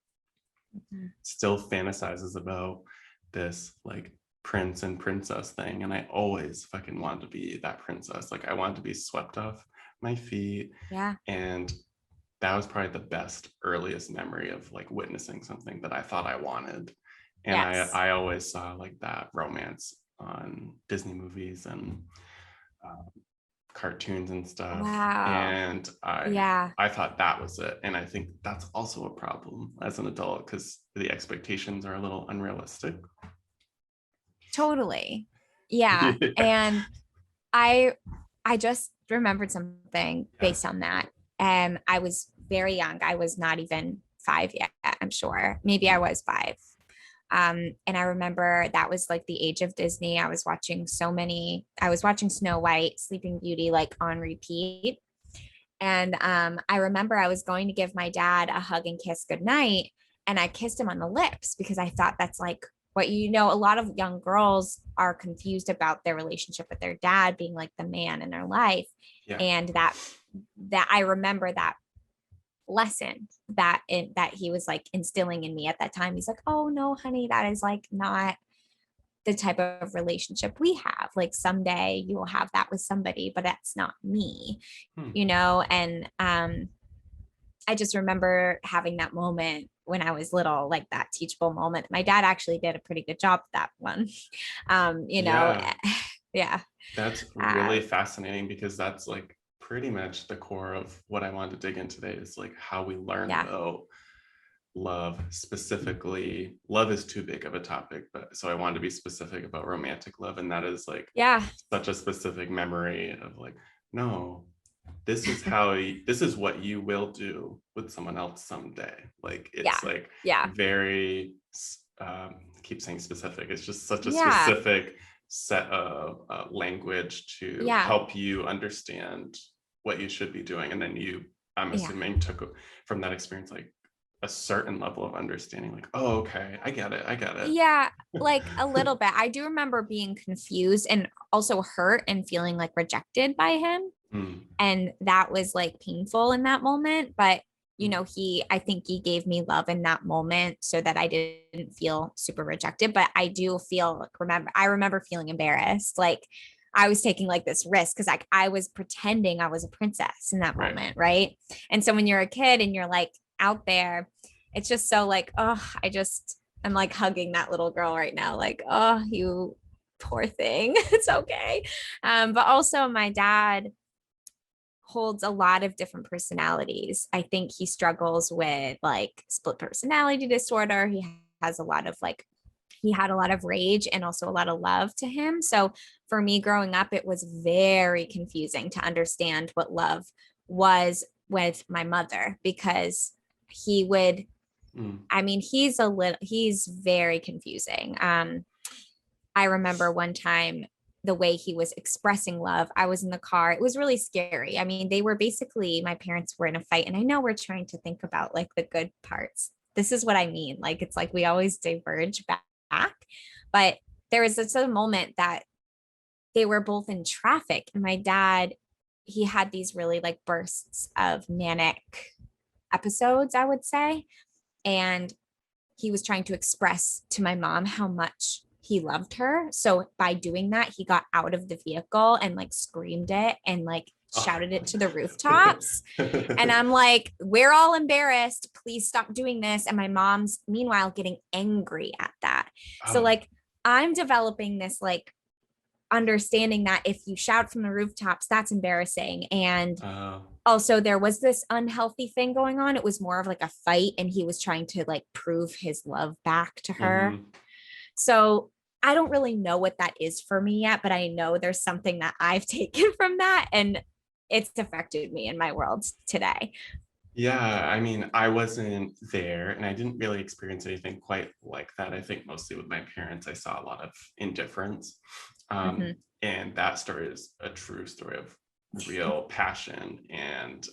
Mhm. still fantasizes about this like prince and princess thing. And I always fucking wanted to be that princess. Like, I wanted to be swept off my feet. Yeah. And that was probably the best earliest memory of like witnessing something that I thought I wanted. And I Yes. I always saw like that romance on Disney movies and uh, cartoons and stuff. Wow. And I Yeah. I thought that was it. And I think that's also a problem as an adult, because the expectations are a little unrealistic. Totally. Yeah. Yeah. And I I just remembered something Yeah. based on that. And I was very young. I was not even 5 yet, I'm sure. Maybe I was 5. And I remember that was like the age of Disney. I was watching Snow White, Sleeping Beauty, like on repeat. And I remember I was going to give my dad a hug and kiss goodnight. And I kissed him on the lips because I thought that's like what, a lot of young girls are confused about their relationship with their dad being like the man in their life. Yeah. And that I remember that lesson that he was like instilling in me at that time. He's like, oh no, honey, that is like not the type of relationship we have. Like someday you will have that with somebody, but that's not me, Hmm. and I just remember having that moment when I was little, like that teachable moment. My dad actually did a pretty good job with that one. Yeah. Yeah. That's really uh, fascinating, because that's like pretty much the core of what I wanted to dig in today, is like how we learn yeah. about love. Specifically, love is too big of a topic, but so I wanted to be specific about romantic love. And that is like Yeah. such a specific memory of like, no, this is what you will do with someone else someday. Like, Yeah. it's like Yeah. very, keep saying specific, it's just such a Yeah. specific set of language to Yeah. help you understand what you should be doing. And then I'm Yeah. assuming, took from that experience like a certain level of understanding, like, oh, okay, I get it. Yeah, like a little bit. I do remember being confused and also hurt and feeling like rejected by him. Mm, And that was like painful in that moment. But, mm, I think he gave me love in that moment so that I didn't feel super rejected. But I do feel like, I remember feeling embarrassed. Like, I was taking like this risk because like I was pretending I was a princess in that Right. moment, right? And so when you're a kid and you're like out there, it's just so like, oh, I'm like hugging that little girl right now, like, oh, you poor thing. It's okay. But also my dad holds a lot of different personalities. I think he struggles with like split personality disorder. He has a lot of like, he had a lot of rage and also a lot of love to him. So for me growing up, it was very confusing to understand what love was with my mother because he would, Mm. I mean, he's very confusing. I remember one time the way he was expressing love. I was in the car. It was really scary. I mean, they were basically, my parents were in a fight. And I know we're trying to think about like the good parts. This is what I mean. Like, it's like we always diverge back. But there was this a moment that they were both in traffic. And my dad, he had these really like bursts of manic episodes, I would say. And he was trying to express to my mom how much he loved her. So by doing that, he got out of the vehicle and like screamed it and like Oh. shouted it to the rooftops. And I'm like, we're all embarrassed. Please stop doing this. And my mom's meanwhile getting angry at that. So Oh. like I'm developing this like understanding that if you shout from the rooftops, that's embarrassing. And Oh. also there was this unhealthy thing going on. It was more of like a fight and he was trying to like prove his love back to her. Mhm. So I don't really know what that is for me yet, but I know there's something that I've taken from that and it's affected me in my world today. Yeah, I mean, I wasn't there and I didn't really experience anything quite like that. I think mostly with my parents, I saw a lot of indifference. Mhm. And that story is a true story of real passion and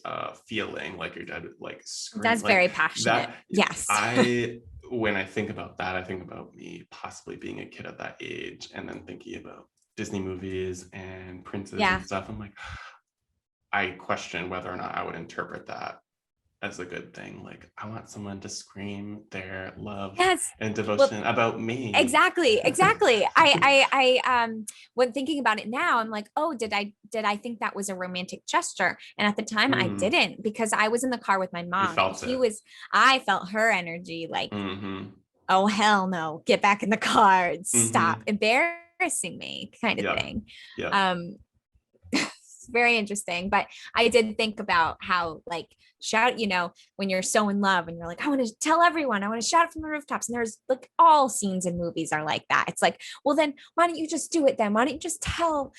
feeling like your dad would like scream That's like very passionate. that. Yes. I, when I think about that, I think about me possibly being a kid at that age and then thinking about Disney movies and princes and Yeah. stuff. I'm like, I question whether or not I would interpret that as a good thing. Like, I want someone to scream their love Yes. and Well, devotion about me. exactly. When thinking about it now, I'm like, oh, did I think that was a romantic gesture? And at the time I Mm, didn't because I was in the car with my you mom and felt it. I felt her energy like, Mm-hmm. oh, hell no, get back in the car and stop Mm-hmm. embarrassing me kind of Yep. thing. Yep. Um, very interesting. But I did think about how like shout, when you're so in love and you're like, I want to tell everyone, I want to shout from the rooftops. And there's like all scenes in movies are like that. It's like, well, then why don't you just do it then? Why don't you just tell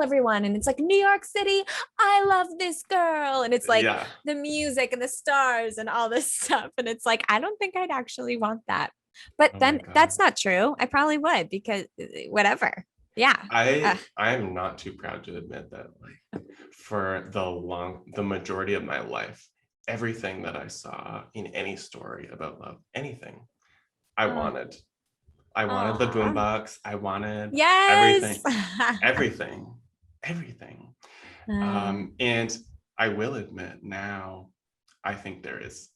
everyone? And it's like New York City, I love this girl. And it's like Yeah. the music and the stars and all this stuff. And it's like, I don't think I'd actually want that. But Oh my then God. that's not true. I probably would because whatever. Yeah. Uh, I am not too proud to admit that like for the majority of my life, everything that I saw in any story about love, anything I uh, wanted. I wanted the Aw. boombox. I wanted Yes. everything, everything, everything. Uh, And I will admit now, I think there is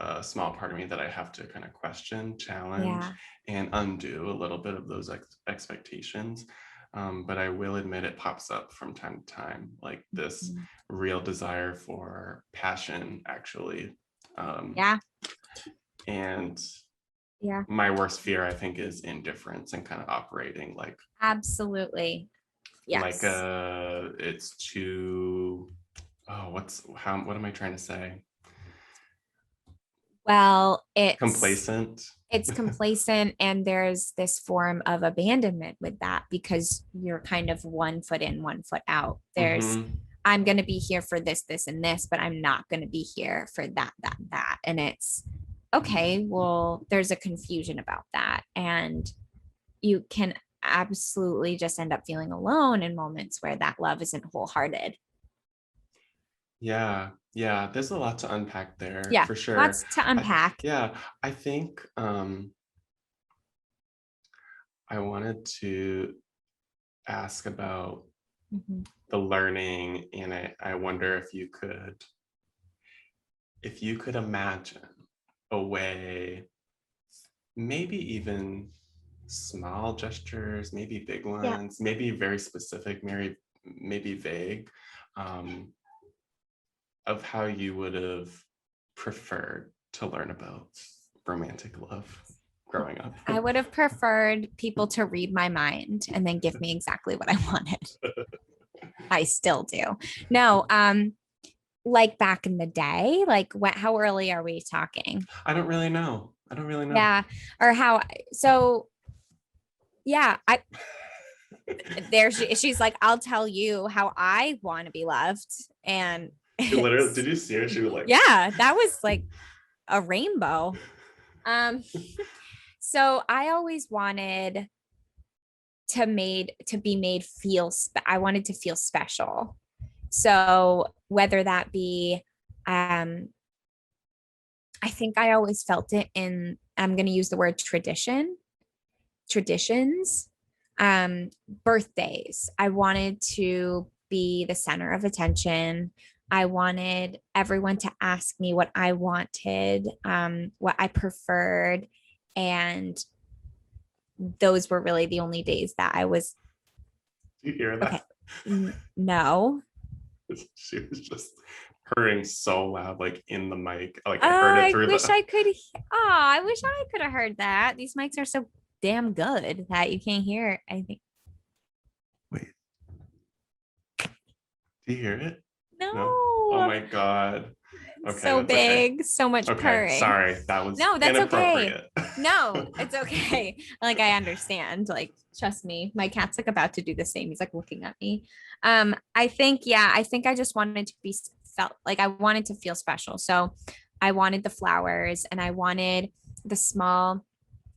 a small part of me that I have to kind of question, challenge, yeah. and undo a little bit of those expectations. But I will admit it pops up from time to time, like this Mhm. real desire for passion, actually. Um, Yeah. and Yeah. my worst fear, I think, is indifference and kind of operating Absolutely. like Yes. it's too, oh, what am I trying to say? Well, Complacent. it's complacent and there's this form of abandonment with that because you're kind of one foot in, one foot out. Hmm. I'm going to be here for this, and this, but I'm not going to be here for that. And it's okay. Well, there's a confusion about that. And you can absolutely just end up feeling alone in moments where that love isn't wholehearted. Yeah, yeah, there's a lot to unpack there Yeah, for sure. lots to unpack. Yeah, I think I wanted to ask about Mhm. the learning, and I wonder if you could imagine a way, maybe even small gestures, maybe big Yeah. ones, maybe very specific, maybe vague, um, of how you would have preferred to learn about romantic love growing up. I would have preferred people to read my mind and then give me exactly what I wanted. I still do. No, like back in the day, like what, how early are we talking? I don't really know. I don't really know. Yeah. Or how, so yeah, she's like, I'll tell you how I want to be loved. And She literally, did you see her? She was like, yeah, that was like a rainbow. Um, so I always wanted to be made feel, I wanted to feel special. So whether that be, I think I always felt it in, I'm going to use the word traditions, birthdays. I wanted to be the center of attention. I wanted everyone to ask me what I wanted, what I preferred. And those were really the only days that I was do you hear that? okay. No. She was just purring so loud, like in the mic. Like I heard it I through wish the. I could. I wish I could have heard that. These mics are so damn good that you can't hear it. I think Wait, do you hear it? no. No. Oh my god. Okay, So that's okay. big, so much Okay, purring. sorry, that was No, that's okay. inappropriate. No, it's okay. Like I understand. Like trust me, my cat's like about to do the same. He's like looking at me. I think yeah, I think I just wanted to be felt like I wanted to feel special. So I wanted the flowers and I wanted the small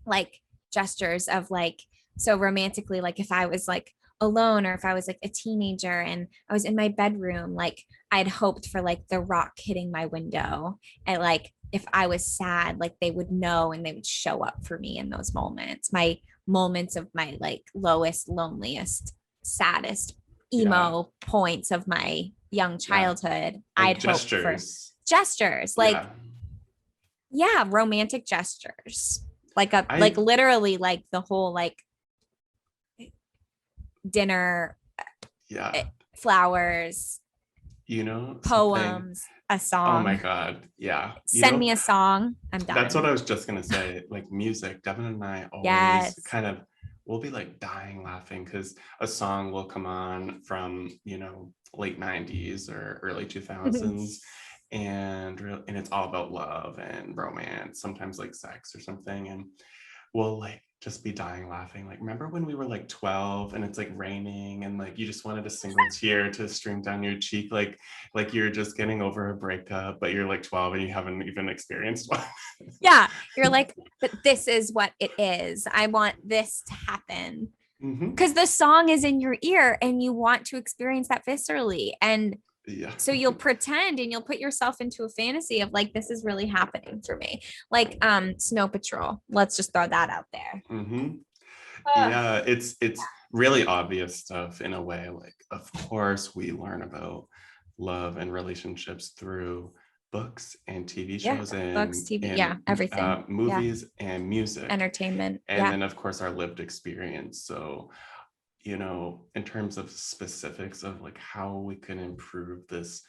like gestures of like so romantically like if I was like alone or if I was like a teenager and I was in my bedroom like I'd hoped for like the rock hitting my window and like if I was sad like they would know and they would show up for me in those moments, my moments of my like lowest loneliest saddest Yeah, emo points of my young yeah. childhood. Like I'd hope for gestures. gestures like Yeah. yeah, romantic gestures. Like a like I literally like the whole like dinner, yeah. eh, flowers, You know something. poems, a Oh my song. god. Yeah. You Send know, me a song. I'm that's what done. I was just gonna say. Like music, Devin and I always Yes. kind of we'll be like dying laughing because a song will come on from, late 90s or early 2000s and it's all about love and romance, sometimes like sex or something. And we'll like just be dying laughing. Like, remember when we were like 12 and it's like raining and like you just wanted a single tear to stream down your cheek, like you're just getting over a breakup, but you're like 12 and you haven't even experienced one. Yeah. You're like, but this is what it is. I want this to happen. Hmm. Because the song is in your ear and you want to experience that viscerally. And Yeah. so you'll pretend and you'll put yourself into a fantasy of like this is really happening for me, like Snow Patrol, let's just throw that out there. Hmm. Ugh. Yeah, it's really obvious stuff in a way. Like, of course, we learn about love and relationships through books and TV Yeah, shows books, and TV, yeah, and everything. Yeah, movies and music, entertainment. and Yeah. then of course our lived experience. So, in terms of specifics of like how we can improve this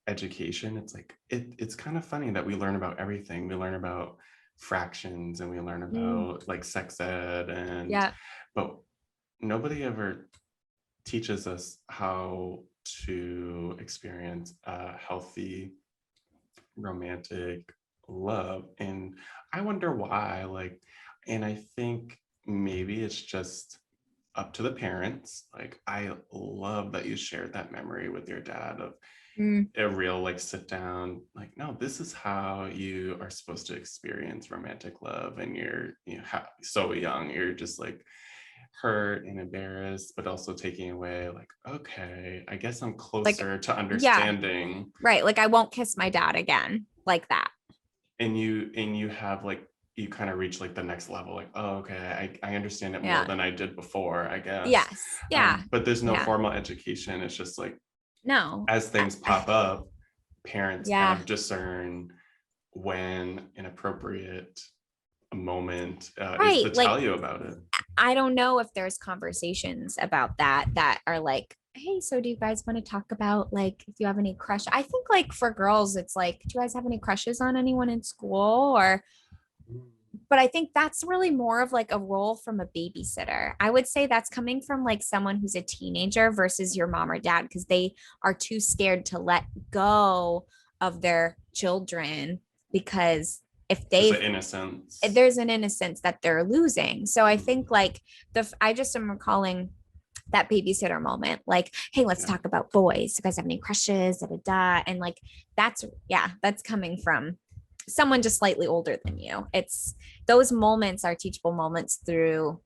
education, it's like it's kind of funny that we learn about everything. We learn about fractions and we learn Mm, about like sex ed and yeah. but nobody ever teaches us how to experience a healthy romantic love. And I wonder why, like, and I think maybe it's just up to the parents. Like, I love that you shared that memory with your dad of Mm, a real like sit down, like, no, this is how you are supposed to experience romantic love. And you're so young, you're just like hurt and embarrassed, but also taking away like, okay, I guess I'm like, closer to yeah, understanding. right. Like, I won't kiss my dad again like that. And you have like, you kind of reach like the next level, like, oh, okay, I understand it more Yeah. than I did before, I guess. Yes. Yeah. But there's no Yeah. formal education. It's just like, No. as things pop up, parents kind Yeah. of discern when inappropriate a moment is to Right. Like, tell you about it. I don't know if there's conversations about that are like, hey, so do you guys want to talk about like if you have any crush? I think like for girls, it's like, do you guys have any crushes on anyone in school? Or but I think that's really more of like a role from a babysitter. I would say that's coming from like someone who's a teenager versus your mom or dad because they are too scared to let go of their children because if There's they an innocence. there's an innocence that they're losing. So I Mhm. think like I just am recalling that babysitter moment, like, hey, let's Yeah. talk about boys. You guys have any crushes? Da, da, da. And like that's yeah, that's coming from someone just slightly older than you. It's those moments are teachable moments through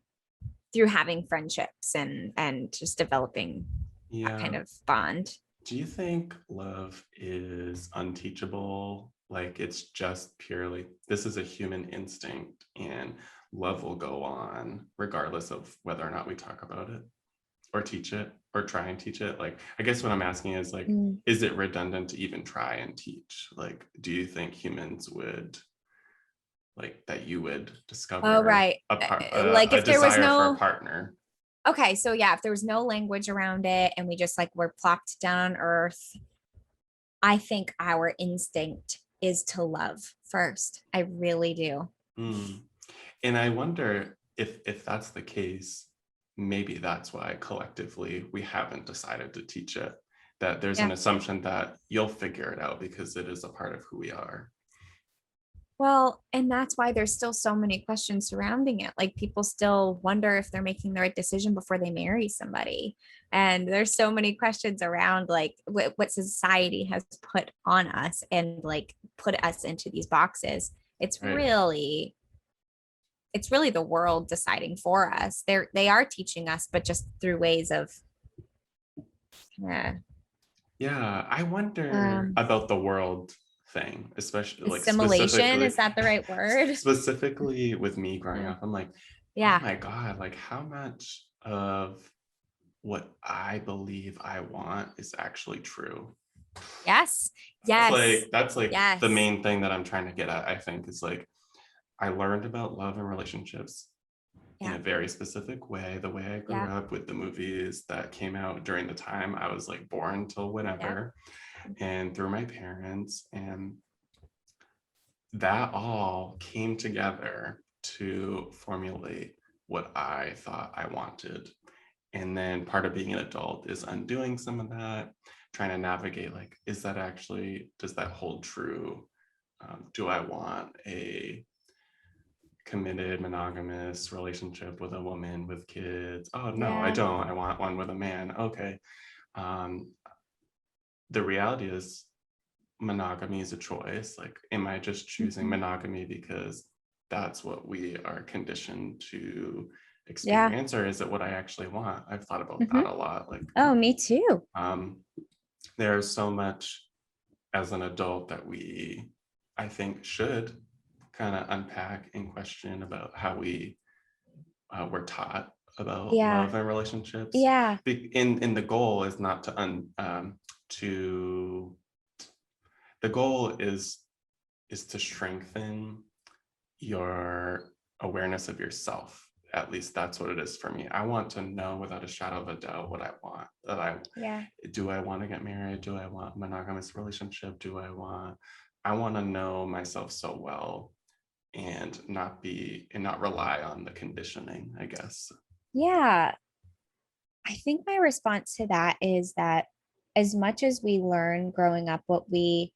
having friendships and just developing that kind Yeah. of bond. Do you think love is unteachable? Like it's just purely, this is a human instinct and love will go on regardless of whether or not we talk about it or teach it or try and teach it? Like, I guess what I'm asking is like, Mm. is it redundant to even try and teach? Like, do you think humans would like that you would Oh, discover right. Like a if there was desire for a no partner? okay, so yeah, if there was no language around it and we just like were plopped down on earth, I think our instinct is to love first. I really do. Mm. And I wonder if that's the case, maybe that's why collectively we haven't decided to teach it. That there's an Yeah. assumption that you'll figure it out because it is a part of who we are. Well, and that's why there's still so many questions surrounding it. Like people still wonder if they're making the right decision before they marry somebody. And there's so many questions around like what society has put on us and like put us into these boxes. It's Right. really it's really the world deciding for us. They are teaching us, but just through ways of uh, Yeah, I wonder um, about the world thing, especially like assimilation. specifically Is that the right word? specifically with me growing Yeah. up. I'm like, oh Yeah. my God, like how much of what I believe I want is actually true. Yes. That's Yes. like that's like the Yes. main thing that I'm trying to get at, I think, is like I learned about love and relationships in Yeah. a very specific way, the way I grew Yeah. up with the movies that came out during the time I was like born till Yeah. whenever, and through my parents. And that all came together to formulate what I thought I wanted. And then part of being an adult is undoing some of that, trying to navigate like, is that actually, does that hold true? Do I want a committed monogamous relationship with a woman with kids? Oh, no, I Yeah. don't. I want one with a man. Okay. Um, the reality is, monogamy is a choice. Like, am I just choosing Mhm. monogamy because that's what we are conditioned to Yeah. experience, or is it what I actually want? I've thought about that Mhm. a lot. Like, Oh, me too. um, there's so much as an adult that I think, should kind of unpack and question about how we were taught about Yeah. love and relationships. Yeah. In the goal is not to to the goal is to strengthen your awareness of yourself. At least that's what it is for me. I want to know without a shadow of a doubt what I want. That I Yeah. do I want to get married? Do I want a monogamous relationship? I want to know myself so well and not rely on the conditioning, I guess. Yeah. I think my response to that is that as much as we learn growing up what we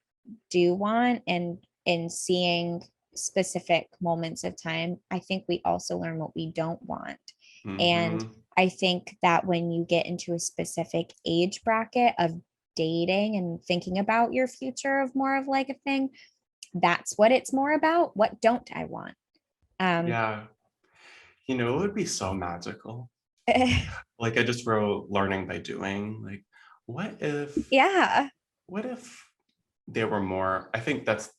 do want and in seeing specific moments of time, I think we also learn what we don't want. And Hmm. I think that when you get into a specific age bracket of dating and thinking about your future of more of like a thing, that's what it's more about. What don't I want? Um, Yeah, it would be so magical. Like I just wrote learning by doing. Like, what if yeah. what if there were more? I think that's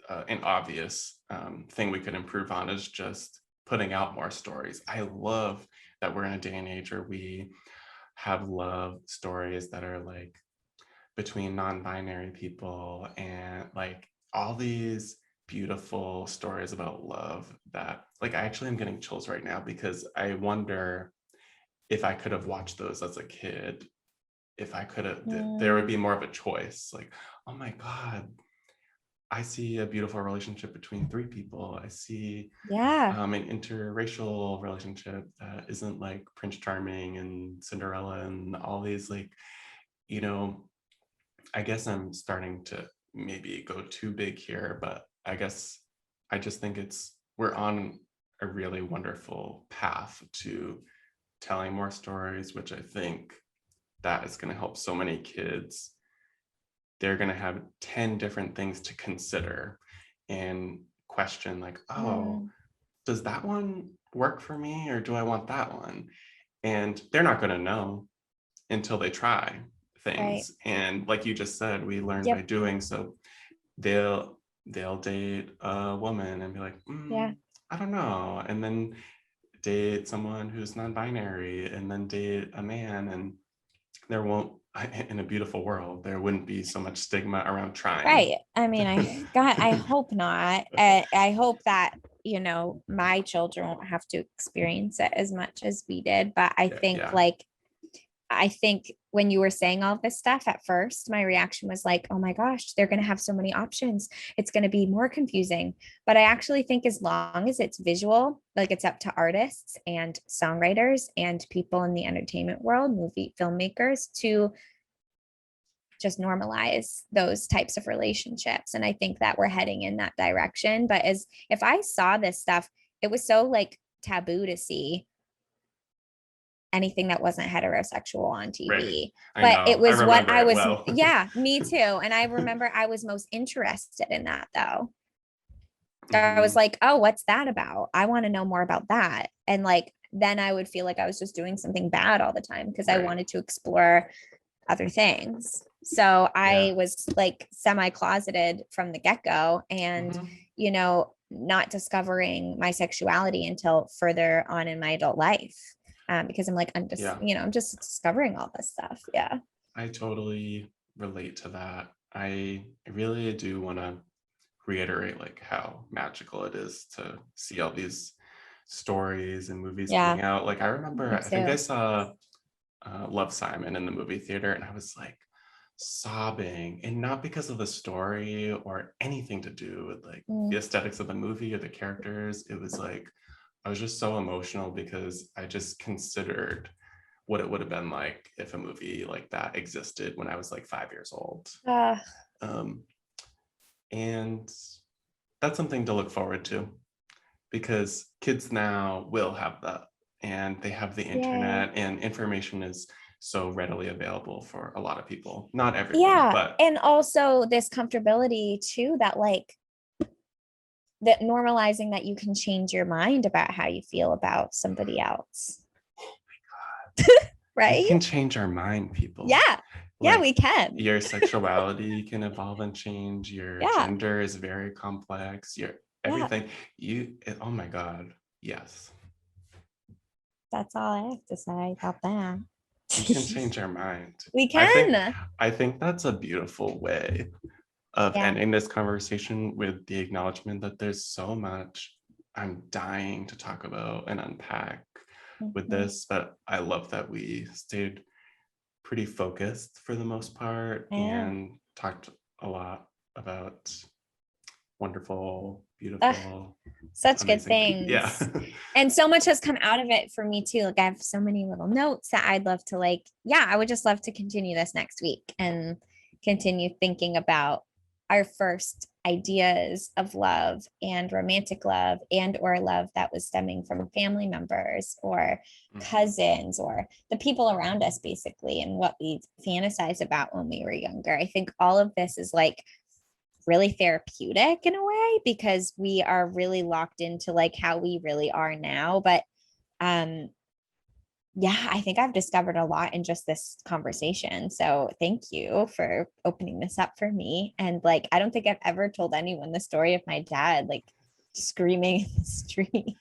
an obvious thing we could improve on is just putting out more stories. I love that we're in a day and age where we have love stories that are like between non-binary people and like all these beautiful stories about love that, like, I actually am getting chills right now because I wonder if I could have watched those as a kid, if I could have, there would be Mm, more of a choice. Like, oh my God, I see a beautiful relationship between three people. I see yeah. an interracial relationship that isn't like Prince Charming and Cinderella and all these, like, you know, I guess I'm starting to maybe go too big here, but I guess I just think we're on a really wonderful path to telling more stories, which I think that is going to help so many kids. They're going to have 10 different things to consider and question, like, oh, Mm, does that one work for me or do I want that one? And they're not going to know until they try right. things. And like you just said, we learn by Yep. doing. So they'll date a woman and be like, Yeah. I don't know. And then date someone who's non-binary and then date a man, and there won't, in a beautiful world, there wouldn't be so much stigma around trying. Right. I mean, I hope not. I hope that, my children won't have to experience it as much as we did. But Yeah, I think when you were saying all this stuff at first, my reaction was like, oh my gosh, they're going to have so many options. It's going to be more confusing. But I actually think as long as it's visual, like it's up to artists and songwriters and people in the entertainment world, movie filmmakers to just normalize those types of relationships. And I think that we're heading in that direction. But as if I saw this stuff, it was so like taboo to see anything that wasn't heterosexual on right. TV. I But it know. I was what remember I it was, well. yeah, me too. And I remember I was most interested in that though. I was Mhm. like, oh, what's that about? I want to know more about that. And like, then I would feel like I was just doing something bad all the time because I Right. wanted to explore other things. So Yeah. I was like semi closeted from the get go and, Hmm. not discovering my sexuality until further on in my adult life. Because I'm like, Yeah. I'm just discovering all this stuff. Yeah. I totally relate to that. I really do want to reiterate like how magical it is to see all these stories and movies Yeah. coming out. Like I Me remember, I think I too. saw Love, Simon in the movie theater, and I was like sobbing, and not because of the story or anything to do with like the Mm, aesthetics of the movie or the characters. It was like I was just so emotional because I just considered what it would have been like if a movie like that existed when I was like 5 years old. uh, Um, and that's something to look forward to because kids now will have that, and they have the yay. internet and information is so readily available for a lot of people, not everyone, Yeah. but And also this comfortability too, that like that normalizing that you can change your mind about how you feel about somebody else. we Right? can change our mind, people. Yeah. Yeah, we Like can. your sexuality can evolve and change, your Yeah. gender is very complex, your Yeah. everything, oh my God, yes, That's all I have to say about that. we can change our mind. We i think can. i think that's a beautiful way of Yeah. ending this conversation, with the acknowledgement that there's so much I'm dying to talk about and unpack with Mhm. this, but I love that we stayed pretty focused for the most part Yeah. and talked a lot about wonderful, Ugh, beautiful, such good amazing things. Yeah. things. And so much has come out of it for me too. Like I have so many little notes that I'd love to I would just love to continue this next week and continue thinking about our first ideas of love and romantic love and or love that was stemming from family members or Mhm. cousins or the people around us basically and what we fantasize about when we were younger. I think all of this is like really therapeutic in a way because we are really locked into like how we really are now. But um yeah, I think I've discovered a lot in just this conversation. So thank you for opening this up for me. And like I don't think I've ever told anyone the story of my dad like screaming in the street.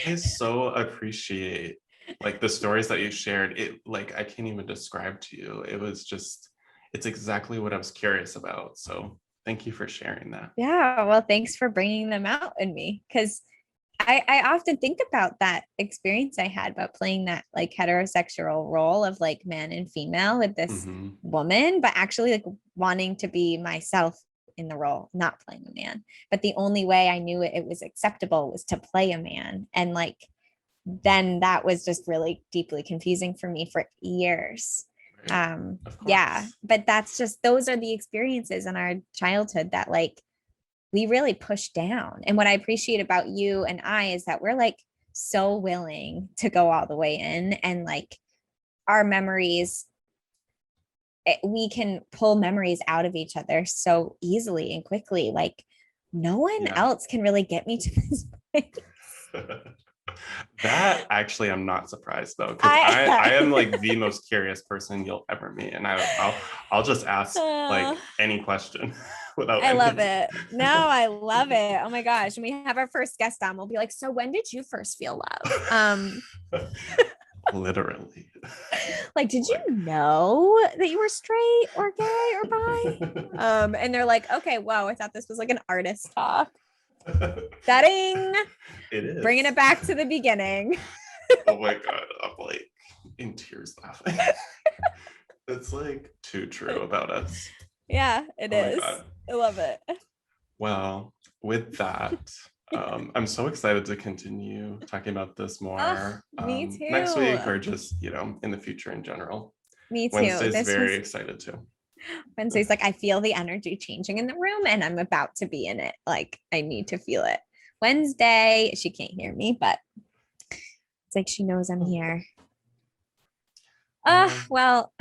I so appreciate like the stories that you shared. It, like, I can't even describe to you. It was just, it's exactly what I was curious about. So Thank you for sharing that. Yeah, well, thanks for bringing them out in me, because I often think about that experience I had about playing that like heterosexual role of like man and female with this Hmm. woman, but actually like wanting to be myself in the role, not playing a man. But the only way I knew it was acceptable was to play a man. And like then that was just really deeply confusing for me for years. Right. Of Yeah, course. but that's just those are the experiences in our childhood that like we really push down. And what I appreciate about you and I is that we're like so willing to go all the way in, and like our memories, we can pull memories out of each other so easily and quickly. Like no one Yeah. else can really get me to this point. That actually, I'm not surprised though, because I am I like the most curious person you'll ever meet, and I'll just ask like any question without I love any. it. No, I love it. Oh my gosh. When we have our first guest on, we'll be like, so when did you first feel love? Literally. Like, did you Like, know that you were straight or gay or bi? And they're like, okay, wow, I thought this was like an artist talk. Setting, it is. bringing it back to the beginning. Oh my God, I'm like in tears laughing. It's like too true about us. Yeah, it Oh my is. God. I love it. Well, with that, I'm so excited to continue talking about this more Me next week, or too. just, in the future in general. Me too. Wednesday's This very was excited too. Wednesday's like, I feel the energy changing in the room and I'm about to be in it. Like, I need to feel it. Wednesday, she can't hear me, but it's like she knows I'm here. Well, Well,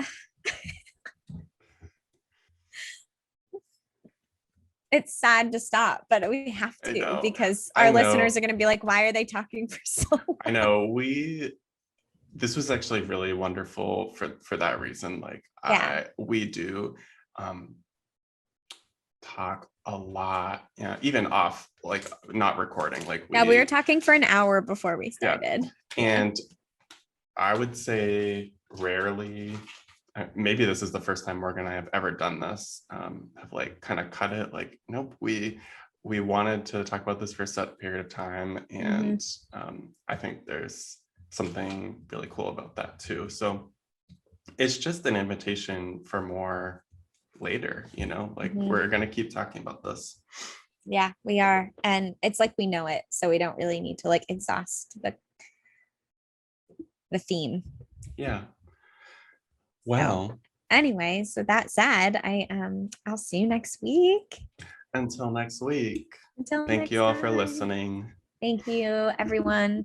it's sad to stop, but we have I to know. because I our listeners are know. going to be like, why are they talking for so long? I know. This was actually really wonderful for that reason. Like Yeah. we do um talk a lot, even off, like not recording, like Yeah, we were we, talking for an hour before we yeah. started. Yeah. And I would say rarely, maybe this is the first time Morgan and I have ever done this, have like kind of cut it, like, nope, we wanted to talk about this for a set period of time. And I think there's something really cool about that too. So it's just an invitation for more later, like we're going to keep talking about this. Yeah, we are. And it's like we know it. So we don't really need to like exhaust the theme. Yeah. So Well, anyway, so that said, I'll see you next week. until next week, Until thank next you all for time. listening. Thank you, everyone.